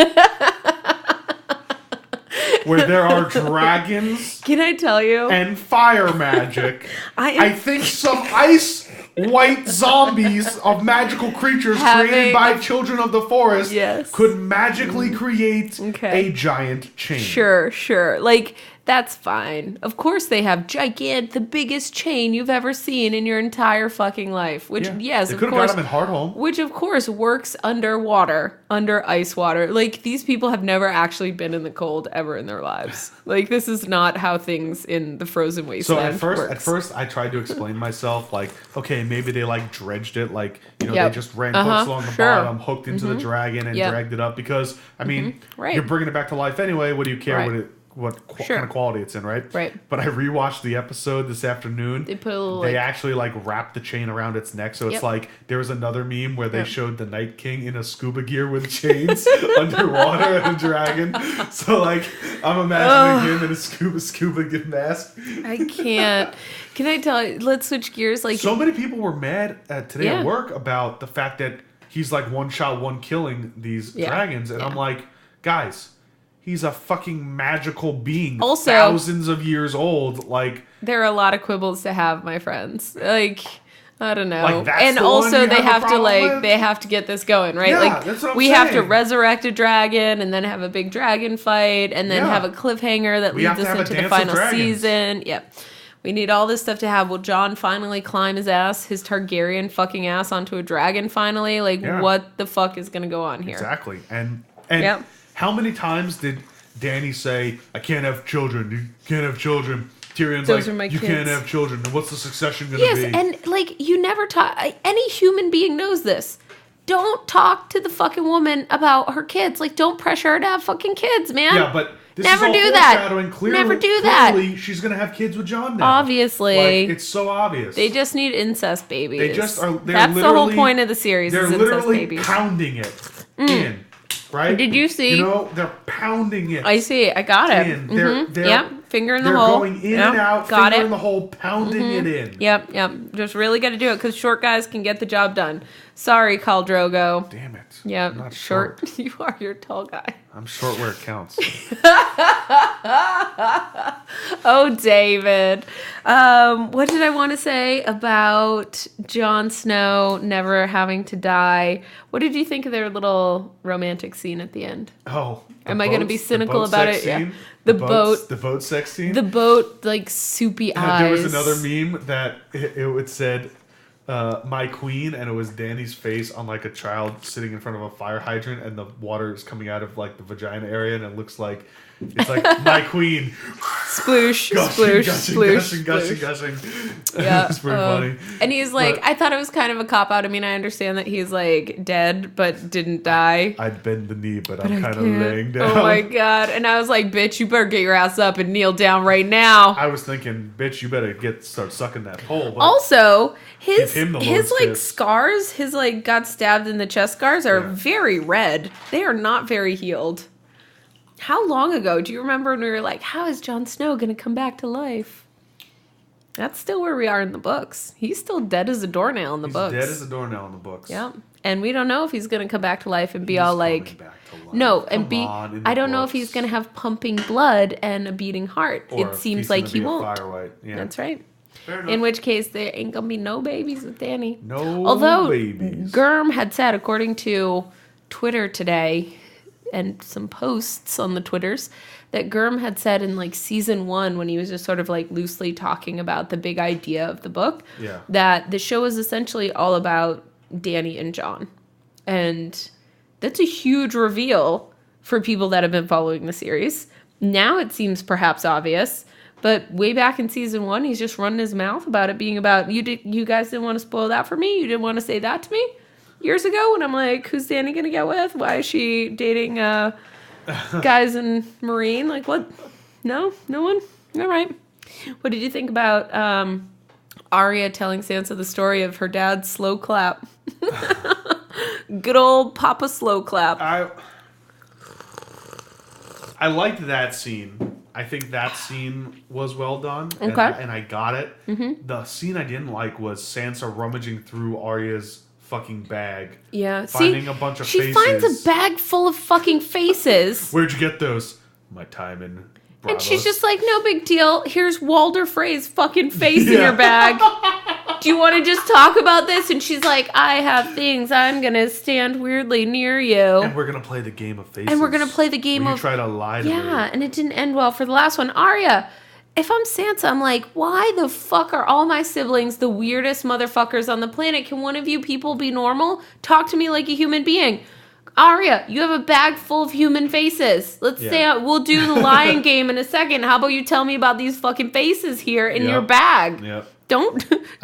Speaker 1: where there are dragons,
Speaker 2: can I tell you,
Speaker 1: and fire magic, I think some ice white zombies of magical creatures created by children of the forest could magically create a giant chain.
Speaker 2: Sure. Like, that's fine. Of course they have the biggest chain you've ever seen in your entire fucking life. Which, yes,
Speaker 1: they
Speaker 2: of
Speaker 1: could have
Speaker 2: course.
Speaker 1: got them in Hardhome.
Speaker 2: Which, of course, works underwater, under ice water. Like, these people have never actually been in the cold ever in their lives. Like, this is not how things in the frozen wasteland works.
Speaker 1: At first, I tried to explain myself, like, okay, maybe they, like, dredged it, like, they just ran hooks along the bottom, hooked into the dragon, and dragged it up. Because, I mean, you're bringing it back to life anyway. What do you care what kind of quality it's in, right?
Speaker 2: Right.
Speaker 1: But I rewatched the episode this afternoon.
Speaker 2: They put a little,
Speaker 1: They actually like wrapped the chain around its neck, so it's like there was another meme where they showed the Night King in a scuba gear with chains underwater and a dragon. So like I'm imagining him in a scuba mask.
Speaker 2: I can't. Can I tell you? Let's switch gears. Like
Speaker 1: so many people were mad today at work about the fact that he's like one shot, one killing these dragons, and I'm like, guys. He's a fucking magical being,
Speaker 2: also,
Speaker 1: thousands of years old. Like
Speaker 2: there are a lot of quibbles to have, my friends. Like I don't know,
Speaker 1: like, that's
Speaker 2: and
Speaker 1: the
Speaker 2: also
Speaker 1: one
Speaker 2: they have to
Speaker 1: with?
Speaker 2: They have to get this going, right?
Speaker 1: Yeah,
Speaker 2: like
Speaker 1: that's what I'm
Speaker 2: we
Speaker 1: saying.
Speaker 2: have to resurrect a dragon, and then have a big dragon fight, and then have a cliffhanger that leads us into the final season. Yep. We need all this stuff to have. Will Jon finally climb his Targaryen fucking ass onto a dragon finally? Like what the fuck is gonna go on here?
Speaker 1: Exactly, and how many times did Dany say, I can't have children, you can't have children? Tyrion's
Speaker 2: Those
Speaker 1: like,
Speaker 2: are my
Speaker 1: you
Speaker 2: kids.
Speaker 1: can't have children, and what's the succession going to be?
Speaker 2: Yes, and like, you never talk, any human being knows this. Don't talk to the fucking woman about her kids. Like, don't pressure her to have fucking kids, man.
Speaker 1: Yeah, but this
Speaker 2: never
Speaker 1: is all
Speaker 2: do that.
Speaker 1: foreshadowing. Clearly,
Speaker 2: never do that.
Speaker 1: Clearly, she's going to have kids with Jon now.
Speaker 2: Obviously.
Speaker 1: Like, it's so obvious.
Speaker 2: They just need incest babies.
Speaker 1: They just are,
Speaker 2: that's the whole point of the series, is incest babies.
Speaker 1: They're literally pounding it in. Right?
Speaker 2: Did you see?
Speaker 1: You know, they're pounding it.
Speaker 2: I see. I got it.
Speaker 1: They're
Speaker 2: finger in the hole.
Speaker 1: They're going in and out,
Speaker 2: got
Speaker 1: finger
Speaker 2: it.
Speaker 1: in the hole, pounding it in.
Speaker 2: Yep. Just really got to do it because short guys can get the job done. Sorry, Khal Drogo.
Speaker 1: Damn it.
Speaker 2: Yep.
Speaker 1: I'm not short.
Speaker 2: You are. You're a tall guy.
Speaker 1: I'm short where it counts.
Speaker 2: Oh, David. What did I want to say about Jon Snow never having to die? What did you think of their little romantic scene at the end?
Speaker 1: Oh.
Speaker 2: Am I going to be cynical about it?
Speaker 1: Scene?
Speaker 2: Yeah. The
Speaker 1: boat sex scene?
Speaker 2: The boat, like, soupy eyes.
Speaker 1: There was another meme that it said, my queen, and it was Dany's face on like a child sitting in front of a fire hydrant, and the water is coming out of like the vagina area, and it looks like it's like my queen.
Speaker 2: Sploosh,
Speaker 1: gushing.
Speaker 2: Yeah,
Speaker 1: it's pretty funny.
Speaker 2: And he's like, I thought it was kind of a cop out. I mean, I understand that he's like dead, but didn't die.
Speaker 1: I'd bend the knee, but I'm kind of laying down.
Speaker 2: Oh my god! And I was like, bitch, you better get your ass up and kneel down right now.
Speaker 1: I was thinking, bitch, you better start sucking that pole.
Speaker 2: Also, his like
Speaker 1: kiss.
Speaker 2: scars, his like got stabbed in the chest scars are very red. They are not very healed. How long ago? Do you remember when we were like, how is Jon Snow going to come back to life? That's still where we are in the books. He's still dead as a doornail in the books.
Speaker 1: He's dead as a doornail in the books.
Speaker 2: Yeah. And we don't know if he's going to come back to life and be all like, no, and be, I don't know if he's going to have pumping blood and a beating heart.
Speaker 1: Or
Speaker 2: it seems like he won't.
Speaker 1: Yeah.
Speaker 2: That's right. In which case, there ain't going to be no babies with Dany.
Speaker 1: No
Speaker 2: Although
Speaker 1: babies.
Speaker 2: Germ had said, according to Twitter today and some posts on the Twitters that Gurm had said in like season 1 when he was just sort of like loosely talking about the big idea of the book, that the show is essentially all about Dany and Jon. And that's a huge reveal for people that have been following the series. Now it seems perhaps obvious, but way back in season 1, he's just running his mouth about it being about, you guys didn't want to spoil that for me? You didn't want to say that to me? Years ago when I'm like, who's Dany gonna get with? Why is she dating guys in Marine? Like, what? No one? All right. What did you think about Arya telling Sansa the story of her dad's slow clap? Good old Papa slow clap.
Speaker 1: I liked that scene. I think that scene was well done.
Speaker 2: Okay.
Speaker 1: And I got it. Mm-hmm. The scene I didn't like was Sansa rummaging through Arya's fucking bag.
Speaker 2: Yeah.
Speaker 1: Finding a bunch of faces.
Speaker 2: She finds a bag full of fucking faces.
Speaker 1: Where'd you get those? My time in Bravos.
Speaker 2: And she's just like, no big deal. Here's Walder Frey's fucking face in your bag. Do you want to just talk about this? And she's like, I have things. I'm going to stand weirdly near you.
Speaker 1: And we're going to play the game of faces.
Speaker 2: And we're going to play the game
Speaker 1: of...
Speaker 2: You
Speaker 1: try to lie to me.
Speaker 2: Yeah, and it didn't end well for the last one. Arya, if I'm Sansa, I'm like, why the fuck are all my siblings the weirdest motherfuckers on the planet? Can one of you people be normal? Talk to me like a human being. Arya, you have a bag full of human faces. Let's say we'll do the lying game in a second. How about you tell me about these fucking faces here in your bag?
Speaker 1: Yep.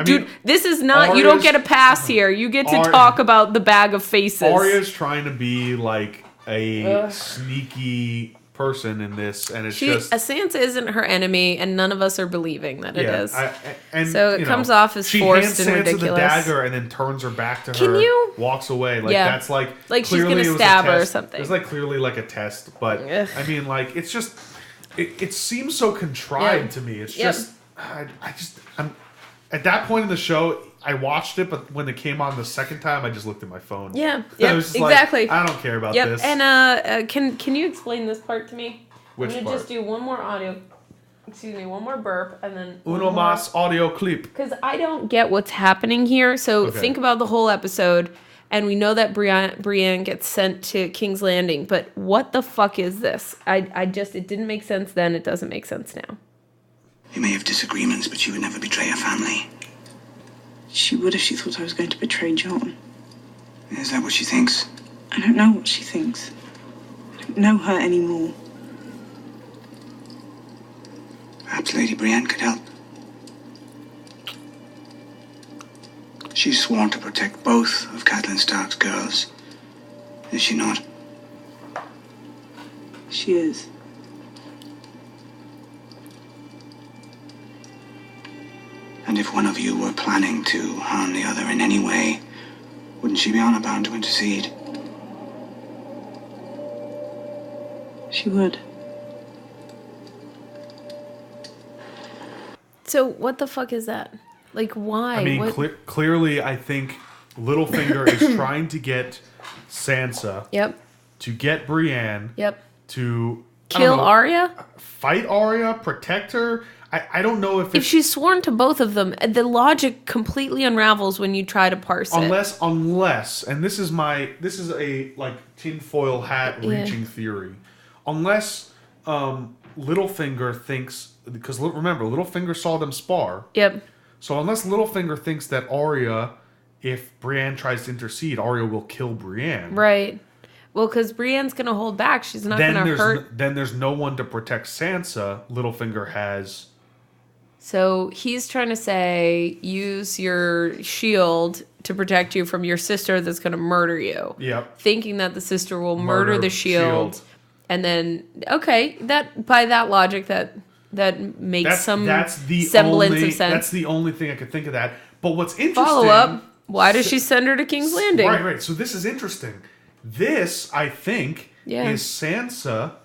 Speaker 2: Dude, this is not, you don't get a pass here. You get to talk about the bag of faces.
Speaker 1: Arya's trying to be like a sneaky person in this, and it's just...
Speaker 2: Sansa isn't her enemy, and none of us are believing that it is.
Speaker 1: So
Speaker 2: it comes off as forced and ridiculous.
Speaker 1: She hands Sansa the dagger and then turns her back to her, walks away. That's like
Speaker 2: she's going to stab her or something.
Speaker 1: It's like clearly like a test, but I mean, like, it's just... It seems so contrived to me. It's just... I'm at that point in the show, I watched it, but when it came on the second time, I just looked at my phone.
Speaker 2: Yeah,
Speaker 1: I was just
Speaker 2: exactly.
Speaker 1: Like, I don't care about this.
Speaker 2: And can you explain this part to me?
Speaker 1: Which
Speaker 2: I'm gonna
Speaker 1: part?
Speaker 2: just do one more audio. Excuse me, one more burp, and then
Speaker 1: uno más audio clip.
Speaker 2: Because I don't get what's happening here. So think about the whole episode, and we know that Brienne gets sent to King's Landing, but what the fuck is this? It didn't make sense then. It doesn't make sense now.
Speaker 6: You may have disagreements, but you would never betray your family.
Speaker 7: She would if she thought I was going to betray Jon.
Speaker 6: Is that what she thinks?
Speaker 7: I don't know what she thinks. I don't know her anymore.
Speaker 6: Perhaps Lady Brienne could help. She's sworn to protect both of Catelyn Stark's girls. Is she not?
Speaker 7: She is.
Speaker 6: And if one of you were planning to harm the other in any way, wouldn't she be honor bound to intercede?
Speaker 7: She would.
Speaker 2: So what the fuck is that? Like, why?
Speaker 1: I mean, clearly, I think Littlefinger is trying to get Sansa.
Speaker 2: Yep.
Speaker 1: To get Brienne.
Speaker 2: Yep.
Speaker 1: To
Speaker 2: kill Arya.
Speaker 1: Fight Arya. Protect her. I don't know if
Speaker 2: she's sworn to both of them, the logic completely unravels when you try to parse it.
Speaker 1: Unless, and this is a like tinfoil hat reaching theory. Unless Littlefinger thinks, because remember, Littlefinger saw them spar.
Speaker 2: Yep.
Speaker 1: So unless Littlefinger thinks that Arya, if Brienne tries to intercede, Arya will kill Brienne.
Speaker 2: Right. Well, because Brienne's going to hold back. She's not going to hurt.
Speaker 1: Then there's no one to protect Sansa. Littlefinger has...
Speaker 2: So he's trying to say, use your shield to protect you from your sister that's going to murder you.
Speaker 1: Yep.
Speaker 2: Thinking that the sister will murder the shield. And then, okay, that by that logic, that makes semblance of sense.
Speaker 1: That's the only thing I could think of that. But what's interesting...
Speaker 2: Follow up, why does she send her to King's Landing?
Speaker 1: Right. So this is interesting. This, I think, is Sansa...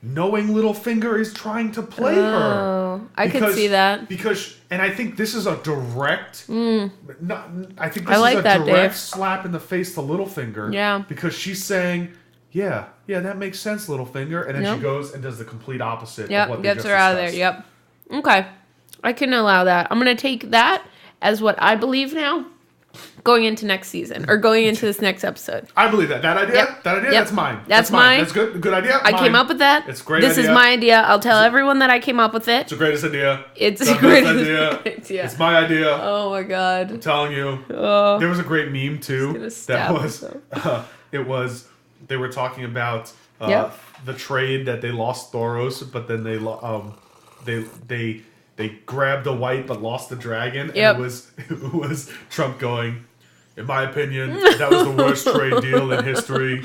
Speaker 1: knowing Littlefinger is trying to play her.
Speaker 2: I could see that.
Speaker 1: And I think this is a direct... I think this
Speaker 2: is
Speaker 1: a direct slap in the face to Littlefinger.
Speaker 2: Yeah.
Speaker 1: Because she's saying, yeah, that makes sense, Littlefinger. And then she goes and does the complete opposite of what they
Speaker 2: gets
Speaker 1: just
Speaker 2: her out of there. Yep. Okay. I can allow that. I'm going to take that as what I believe now. going into next season or going into this next episode.
Speaker 1: I believe that. That idea?
Speaker 2: Yep.
Speaker 1: That idea?
Speaker 2: Yep.
Speaker 1: That's mine.
Speaker 2: That's
Speaker 1: mine.
Speaker 2: mine.
Speaker 1: That's good. Good idea.
Speaker 2: I came up with that.
Speaker 1: It's a great
Speaker 2: This
Speaker 1: idea.
Speaker 2: is my idea. I'll tell everyone that I came up with it.
Speaker 1: It's the greatest idea.
Speaker 2: It's
Speaker 1: the
Speaker 2: the greatest
Speaker 1: idea. It's my idea.
Speaker 2: Oh my god.
Speaker 1: I'm telling you.
Speaker 2: Oh.
Speaker 1: There was a great meme too. That was it was they were talking about the trade that they lost Thoros, but then they grabbed a white but lost the dragon.
Speaker 2: Yep.
Speaker 1: And it was Trump going, in my opinion, that was the worst trade deal in history.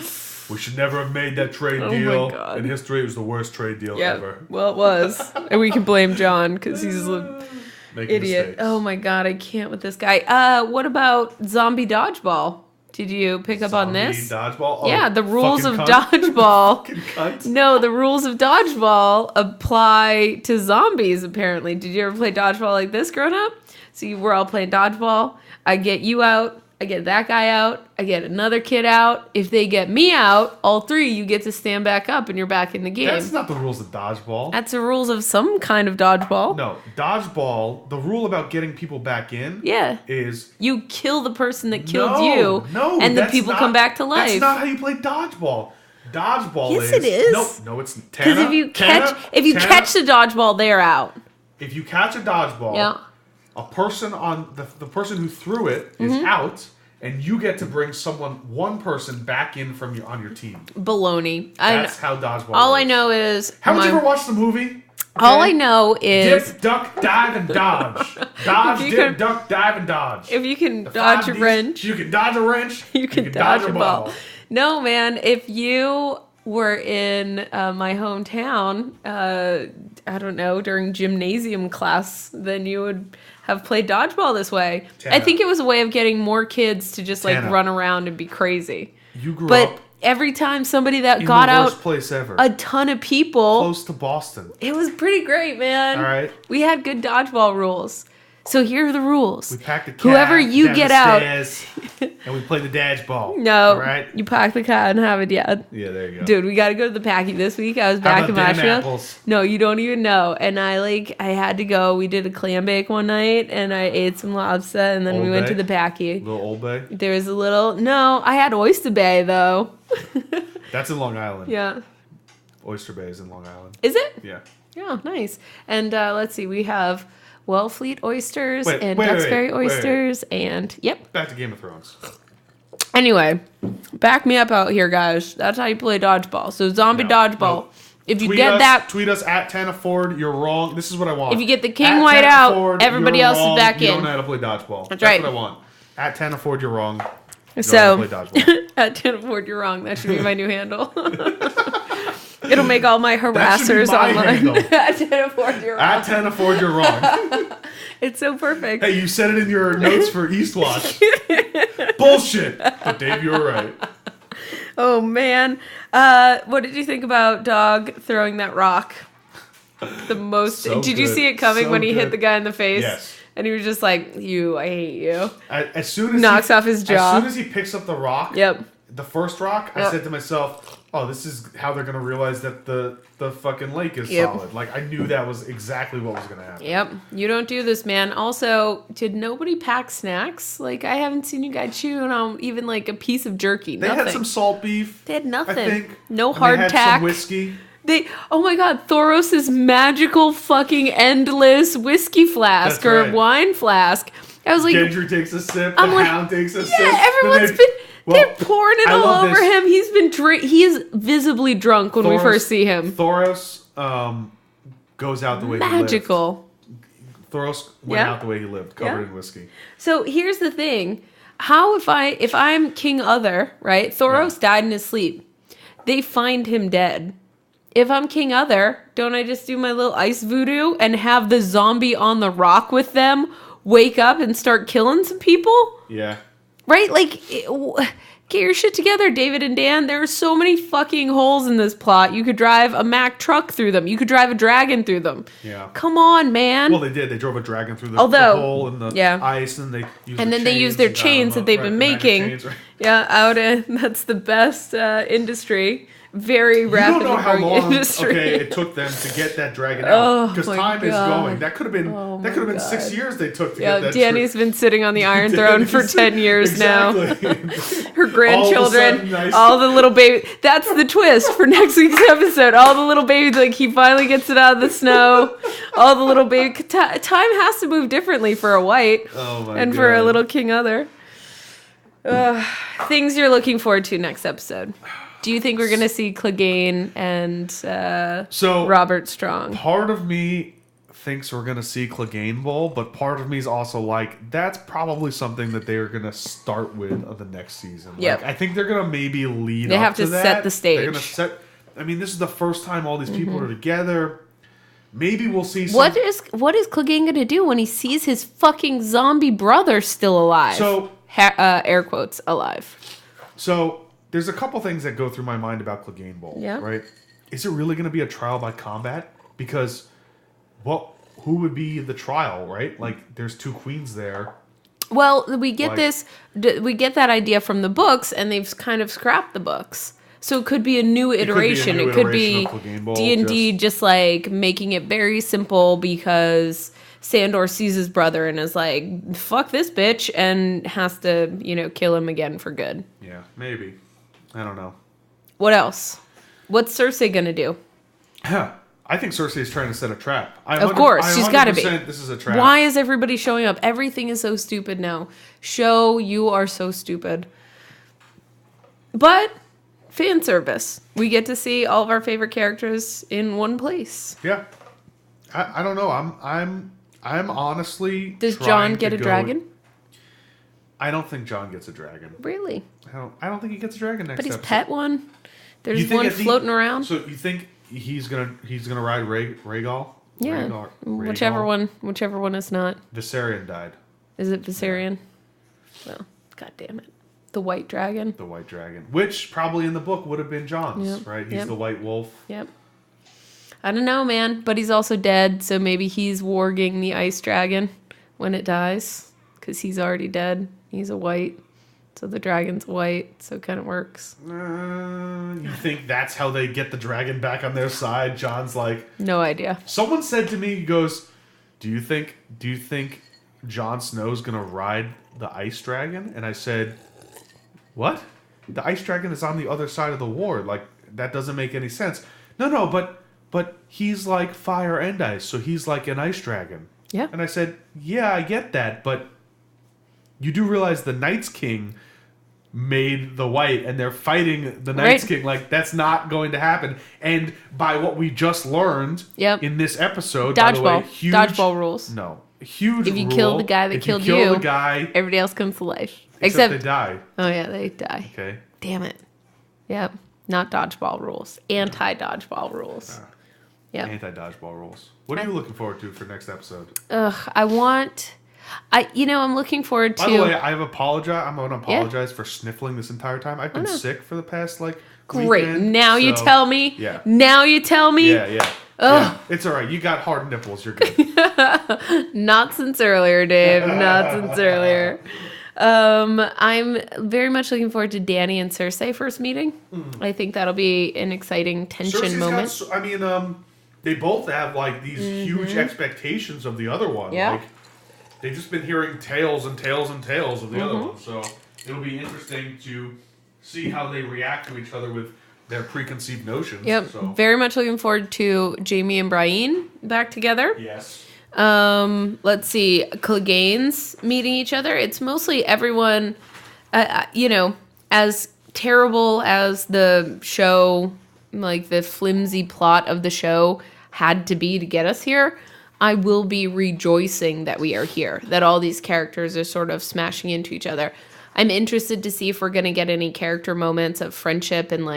Speaker 1: We should never have made that trade deal in history. It was the worst trade deal ever.
Speaker 2: Well, it was. And we can blame John because he's an idiot.
Speaker 1: Mistakes.
Speaker 2: Oh my god, I can't with this guy. What about zombie dodgeball? Did you pick up on this?
Speaker 1: Dodgeball? Oh,
Speaker 2: yeah, the rules of
Speaker 1: cunt.
Speaker 2: dodgeball.
Speaker 1: Fucking cunt.
Speaker 2: No, the rules of dodgeball apply to zombies, apparently. Did you ever play dodgeball like this growing up? So we're all playing dodgeball. I get you out. I get that guy out. I get another kid out. If they get me out, all three, you get to stand back up and you're back in the game.
Speaker 1: That's not the rules of dodgeball.
Speaker 2: That's the rules of some kind of dodgeball.
Speaker 1: No, dodgeball, the rule about getting people back in is...
Speaker 2: You kill the person that killed you, and the people come back to life.
Speaker 1: That's not how you play dodgeball. Dodgeball
Speaker 2: yes, it is.
Speaker 1: No, it's...
Speaker 2: Because if you catch the dodgeball, they're out.
Speaker 1: If you catch a dodgeball, a person on... The person who threw it is out... And you get to bring one person back in on your team.
Speaker 2: Baloney.
Speaker 1: That's how dodgeball
Speaker 2: all
Speaker 1: works.
Speaker 2: I know is...
Speaker 1: Haven't you ever watched the movie? Okay.
Speaker 2: All I know is...
Speaker 1: Dip, duck, dive, and dodge. Dodge, dip, duck, dive, and dodge.
Speaker 2: If you can dodge a wrench...
Speaker 1: You can dodge a wrench.
Speaker 2: You can dodge a ball. No, man. If you were in my hometown, I don't know, during gymnasium class, then you would... have played dodgeball this way.
Speaker 1: Tana.
Speaker 2: I think it was a way of getting more kids to just
Speaker 1: Tana.
Speaker 2: run around and be crazy.
Speaker 1: You grew
Speaker 2: but
Speaker 1: up
Speaker 2: every time somebody that
Speaker 1: in
Speaker 2: got
Speaker 1: the
Speaker 2: out
Speaker 1: worst place ever.
Speaker 2: a ton of people
Speaker 1: Close to Boston.
Speaker 2: It was pretty great, man.
Speaker 1: All right.
Speaker 2: We had good dodgeball rules. So here are the rules.
Speaker 1: We packed the cat
Speaker 2: whoever you
Speaker 1: down
Speaker 2: get
Speaker 1: the
Speaker 2: out
Speaker 1: stairs, and we played the dodgeball.
Speaker 2: No.
Speaker 1: All right.
Speaker 2: You pack the cat and have it,
Speaker 1: Yeah, there you go.
Speaker 2: Dude, we got to go to the Packy this week. I was back in Marshall.
Speaker 1: Apples?
Speaker 2: No, you don't even know. And I had to go. We did a clam bake one night, and I ate some lobster, and then
Speaker 1: Old
Speaker 2: we went
Speaker 1: Bay?
Speaker 2: to the Packy.
Speaker 1: Little Old Bay?
Speaker 2: There was no, I had Oyster Bay, though.
Speaker 1: That's in Long Island.
Speaker 2: Yeah.
Speaker 1: Oyster Bay is in Long Island.
Speaker 2: Is it?
Speaker 1: Yeah.
Speaker 2: Yeah, nice. And let's see, we have Wellfleet oysters and
Speaker 1: wait,
Speaker 2: Duxbury
Speaker 1: wait.
Speaker 2: oysters, and yep.
Speaker 1: Back to Game of Thrones.
Speaker 2: Anyway, back me up out here, guys. That's how you play dodgeball. So zombie dodgeball.
Speaker 1: No.
Speaker 2: If you get that,
Speaker 1: tweet us at Tana Ford. You're wrong. This is what I want.
Speaker 2: If you get the king
Speaker 1: at
Speaker 2: white
Speaker 1: Tana
Speaker 2: out,
Speaker 1: Ford,
Speaker 2: everybody
Speaker 1: you're
Speaker 2: else
Speaker 1: wrong.
Speaker 2: is back
Speaker 1: you
Speaker 2: in.
Speaker 1: don't know how to play dodgeball. That's
Speaker 2: right.
Speaker 1: what I want. At Tana Ford, you're wrong. You
Speaker 2: so
Speaker 1: don't know how to play dodgeball.
Speaker 2: at Tana Ford, you're wrong. That should be my new handle. It'll make all my harassers online. At Tana Ford, you're wrong.
Speaker 1: At Tana Ford, you're wrong.
Speaker 2: It's so perfect.
Speaker 1: Hey, you said it in your notes for Eastwatch. Bullshit. But Dave, you were right.
Speaker 2: Oh man, what did you think about Dog throwing that rock? The most.
Speaker 1: So
Speaker 2: did you
Speaker 1: good.
Speaker 2: see it coming
Speaker 1: So
Speaker 2: when he hit
Speaker 1: good.
Speaker 2: the guy in the face?
Speaker 1: Yes.
Speaker 2: And he was just like, I hate you.
Speaker 1: As soon as
Speaker 2: Knocks off his jaw.
Speaker 1: As soon as he picks up the rock,
Speaker 2: Yep.
Speaker 1: the first rock, I said to myself, oh, this is how they're going to realize that the fucking lake is solid. Like, I knew that was exactly what was going to happen.
Speaker 2: Yep. You don't do this, man. Also, did nobody pack snacks? Like, I haven't seen you guys chewing on even like a piece of jerky.
Speaker 1: They
Speaker 2: nothing.
Speaker 1: had some salt beef.
Speaker 2: They had nothing.
Speaker 1: I think.
Speaker 2: No
Speaker 1: And
Speaker 2: hard
Speaker 1: they had
Speaker 2: tack.
Speaker 1: some whiskey.
Speaker 2: Oh my god, Thoros' magical fucking endless whiskey flask
Speaker 1: That's
Speaker 2: or
Speaker 1: right.
Speaker 2: wine flask. I was like,
Speaker 1: Gendry takes a sip.
Speaker 2: I'm
Speaker 1: the
Speaker 2: like,
Speaker 1: Hound takes a sip.
Speaker 2: yeah, everyone's they're pouring it
Speaker 1: I
Speaker 2: all
Speaker 1: love
Speaker 2: over
Speaker 1: this.
Speaker 2: him. He's been he is visibly drunk when we first see him.
Speaker 1: Thoros goes out the way
Speaker 2: Magical.
Speaker 1: he lived. Thoros went out the way he lived, covered in whiskey.
Speaker 2: So here's the thing. How if I'm King Other, right? Thoros died in his sleep. They find him dead. If I'm King Other, don't I just do my little ice voodoo and have the zombie on the rock with them wake up and start killing some people?
Speaker 1: Yeah.
Speaker 2: Right? Like, get your shit together, David and Dan. There are so many fucking holes in this plot. You could drive a Mack truck through them. You could drive a dragon through them.
Speaker 1: Yeah.
Speaker 2: Come on, man.
Speaker 1: Well, they did. They drove a dragon through the hole in the ice, and they used
Speaker 2: their chains that they've been making.
Speaker 1: Chains, right?
Speaker 2: Yeah, that's the best industry. very rapidly
Speaker 1: You don't know how
Speaker 2: growing
Speaker 1: long
Speaker 2: industry.
Speaker 1: it took them to get that dragon out because
Speaker 2: my
Speaker 1: time is
Speaker 2: God.
Speaker 1: going. That could have been 6 years they took to
Speaker 2: Yeah,
Speaker 1: get that.
Speaker 2: Danny's been sitting on the Iron Throne for 10 years now. Her grandchildren, all the little babies. That's the twist for next week's episode. All the little babies, like he finally gets it out of the snow. All the little baby. Time has to move differently for a white and for a little king other. Things you're looking forward to next episode. Do you think we're going to see Clegane and Robert Strong?
Speaker 1: Part of me thinks we're going to see Clegane Bowl, but part of me is also like, that's probably something that they are going to start with of the next season.
Speaker 2: Yep.
Speaker 1: Like, I think they're going to maybe lead
Speaker 2: They
Speaker 1: up
Speaker 2: have to
Speaker 1: that.
Speaker 2: set the stage.
Speaker 1: They're going to set... I mean, this is the first time all these people are together. Maybe we'll see some...
Speaker 2: What is Clegane going to do when he sees his fucking zombie brother still alive?
Speaker 1: So...
Speaker 2: air quotes, alive.
Speaker 1: So... There's a couple things that go through my mind about Clegane Bowl, right? Is it really going to be a trial by combat? Because, who would be the trial, right? Like, there's 2 queens there.
Speaker 2: Well, we get we get that idea from the books, and they've kind of scrapped the books. So it could be a new iteration. It could be D&D just like making it very simple because Sandor sees his brother and is like, fuck this bitch, and has to, kill him again for good.
Speaker 1: Yeah, maybe. I don't know.
Speaker 2: What else? What's Cersei gonna do?
Speaker 1: I think Cersei is trying to set a trap.
Speaker 2: Of course, she's got to be.
Speaker 1: This is a trap.
Speaker 2: Why is everybody showing up? Everything is so stupid now. You are so stupid. But fan service. We get to see all of our favorite characters in one place.
Speaker 1: Yeah. I don't know. I'm honestly.
Speaker 2: Does Jon get a dragon?
Speaker 1: I don't think Jon gets a dragon.
Speaker 2: Really?
Speaker 1: I don't think he gets a dragon next episode.
Speaker 2: But he's pet one. There's one floating around.
Speaker 1: So you think he's gonna ride Rhaegal?
Speaker 2: Yeah.
Speaker 1: Rhaegal?
Speaker 2: Whichever one is not.
Speaker 1: Viserion died.
Speaker 2: Is it Viserion? Yeah. Well, god damn it. The white dragon.
Speaker 1: The white dragon, which probably in the book would have been Jon's, right? He's the white wolf.
Speaker 2: Yep. I don't know, man, but he's also dead, so maybe he's warging the ice dragon when it dies, because he's already dead. He's a white, so the dragon's white, so it kind of works.
Speaker 1: You think that's how they get the dragon back on their side? Jon's like...
Speaker 2: No idea.
Speaker 1: Someone said to me, he goes, do you think Jon Snow's going to ride the ice dragon? And I said, what? The ice dragon is on the other side of the war. Like, that doesn't make any sense. No, but he's like fire and ice, so he's like an ice dragon.
Speaker 2: Yeah.
Speaker 1: And I said, yeah, I get that, but you do realize the Night's King made the white, and they're fighting the Night's King. Like, that's not going to happen. And by what we just learned in this episode, by the way, huge...
Speaker 2: Dodgeball rules.
Speaker 1: No. Huge
Speaker 2: If you
Speaker 1: rule,
Speaker 2: kill the guy that killed you,
Speaker 1: the guy,
Speaker 2: everybody else comes to life.
Speaker 1: Except they die.
Speaker 2: Oh, yeah, they die.
Speaker 1: Okay.
Speaker 2: Damn it. Yep. Not dodgeball rules. Anti-dodgeball rules.
Speaker 1: Yeah. Anti-dodgeball rules. What are you looking forward to for next episode?
Speaker 2: I'm looking forward to...
Speaker 1: By the way, I'm going to apologize for sniffling this entire time. I've been sick for the past,
Speaker 2: Great.
Speaker 1: weekend,
Speaker 2: now you tell me.
Speaker 1: Yeah.
Speaker 2: Now you tell me.
Speaker 1: Yeah. Yeah. It's all right. You got hard nipples. You're good.
Speaker 2: Not since earlier, Dave. Not since earlier. I'm very much looking forward to Danny and Cersei first meeting. I think that'll be an exciting tension moment.
Speaker 1: They both have these huge expectations of the other one.
Speaker 2: Yeah.
Speaker 1: They've just been hearing tales and tales and tales of the other one. So it'll be interesting to see how they react to each other with their preconceived notions.
Speaker 2: Yep.
Speaker 1: So.
Speaker 2: Very much looking forward to Jaime and Brienne back together.
Speaker 1: Yes.
Speaker 2: Let's see. Clegane's meeting each other. It's mostly everyone, as terrible as the show, the flimsy plot of the show had to be to get us here, I will be rejoicing that we are here, that all these characters are sort of smashing into each other. I'm interested to see if we're going to get any character moments of friendship and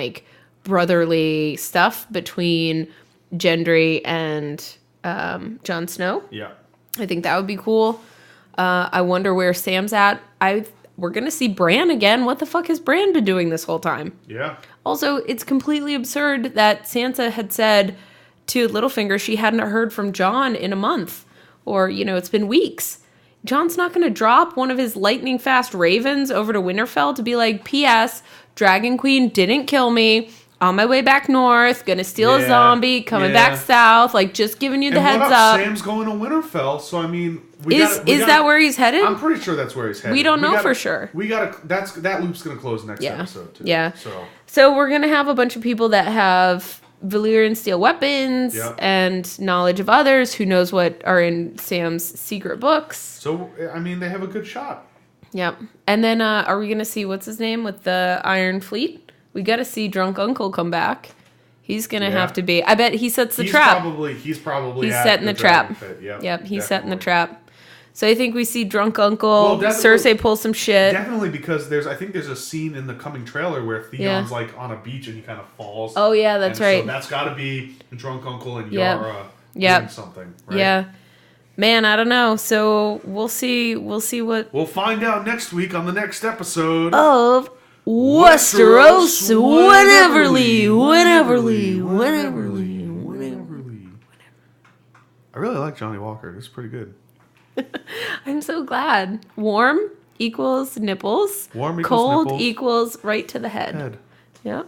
Speaker 2: brotherly stuff between Gendry and Jon Snow.
Speaker 1: Yeah.
Speaker 2: I think that would be cool. I wonder where Sam's at. We're going to see Bran again. What the fuck has Bran been doing this whole time?
Speaker 1: Yeah.
Speaker 2: Also, it's completely absurd that Sansa had said to Littlefinger she hadn't heard from Jon in a month. Or, it's been weeks. Jon's not going to drop one of his lightning fast ravens over to Winterfell to be like, P.S. Dragon Queen didn't kill me. on my way back north, gonna steal a zombie, coming back south, like just giving you the heads up.
Speaker 1: Sam's going to Winterfell, so I mean,
Speaker 2: is that where he's headed?
Speaker 1: I'm pretty sure that's where he's headed.
Speaker 2: We don't know for sure.
Speaker 1: That loop's gonna close next episode too.
Speaker 2: Yeah. So we're gonna have a bunch of people that have Valyrian steel weapons and knowledge of others. Who knows what are in Sam's secret books?
Speaker 1: So I mean, they have a good shot.
Speaker 2: Yep. And then are we gonna see what's his name with the Iron Fleet? We got to see Drunk Uncle come back. He's going to have to be. I bet he sets the trap.
Speaker 1: He's probably
Speaker 2: setting the trap. Yep, he's setting the trap. So I think we see Drunk Uncle, Cersei pull some shit.
Speaker 1: Definitely, because I think there's a scene in the coming trailer where Theon's like on a beach and he kind of falls.
Speaker 2: Oh yeah, that's right.
Speaker 1: So that's got to be Drunk Uncle and Yara doing something, right?
Speaker 2: Yeah. Man, I don't know. So we'll see what...
Speaker 1: We'll find out next week on the next episode
Speaker 2: of... Westeros, wheneverly.
Speaker 1: I really like Johnny Walker. It's pretty good.
Speaker 2: I'm so glad. Warm equals nipples.
Speaker 1: Warm equals
Speaker 2: cold
Speaker 1: nipples.
Speaker 2: Equals right to the head. Yeah.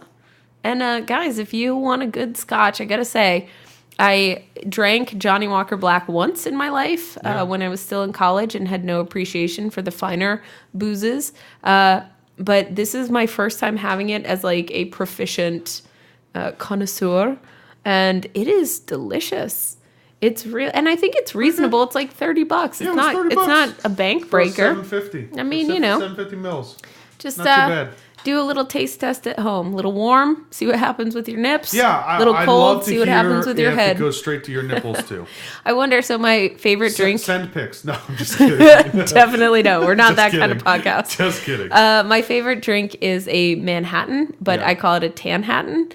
Speaker 2: And guys, if you want a good scotch, I gotta say, I drank Johnny Walker Black once in my life when I was still in college and had no appreciation for the finer boozes. But this is my first time having it as like a proficient connoisseur, and it is delicious. It's real, and I think it's reasonable. It's like $30. It's not. $30. It's not a bank breaker.
Speaker 1: $7.50.
Speaker 2: I mean,
Speaker 1: 750 mils.
Speaker 2: Just
Speaker 1: not too bad.
Speaker 2: Do a little taste test at home. Little warm, see what happens with your nips.
Speaker 1: Yeah,
Speaker 2: little cold, see what happens with your head.
Speaker 1: It goes straight to your nipples too.
Speaker 2: I wonder. So my favorite drink.
Speaker 1: Send pics. No, I'm just kidding.
Speaker 2: Definitely no. We're not that kind of podcast.
Speaker 1: Just kidding.
Speaker 2: My favorite drink is a Manhattan, but I call it a Tanhattan.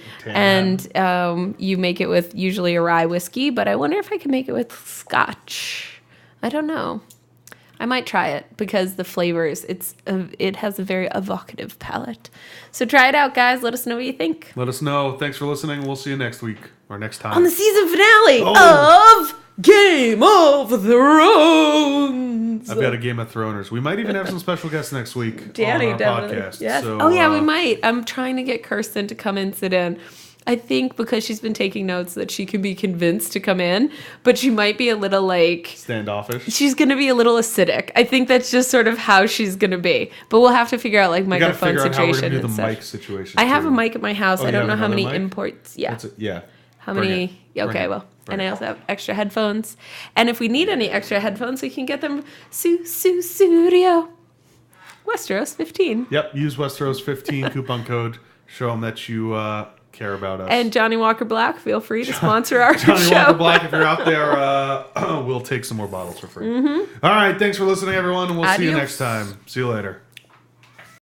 Speaker 2: You make it with usually a rye whiskey, but I wonder if I can make it with scotch. I don't know. I might try it because the flavors, it has a very evocative palate. So try it out, guys. Let us know what you think.
Speaker 1: Let us know. Thanks for listening. We'll see you next week or next time.
Speaker 2: On the season finale of Game of Thrones.
Speaker 1: I've got a Game of Throners. We might even have some special guests next week
Speaker 2: Danny,
Speaker 1: on our
Speaker 2: definitely.
Speaker 1: podcast.
Speaker 2: Yes.
Speaker 1: So,
Speaker 2: we might. I'm trying to get Kirsten to come and sit in. I think because she's been taking notes that she can be convinced to come in, but she might be a little
Speaker 1: standoffish.
Speaker 2: She's going to be a little acidic. I think that's just sort of how she's going to be. But we'll have to figure out microphone situation and stuff.
Speaker 1: Mic situation.
Speaker 2: I have a mic at my house. I don't know how many imports. Yeah. How many? Okay, well. And I also have extra headphones. And if we need any extra headphones, we can get them Studio. Westeros 15.
Speaker 1: Yep. Use Westeros 15 coupon code. Show them that you care about us.
Speaker 2: And Johnny Walker Black, feel free to sponsor our
Speaker 1: Johnny
Speaker 2: show.
Speaker 1: Walker Black, if you're out there, we'll take some more bottles for free. All right. Thanks for listening, everyone. And we'll see you next time. See you later.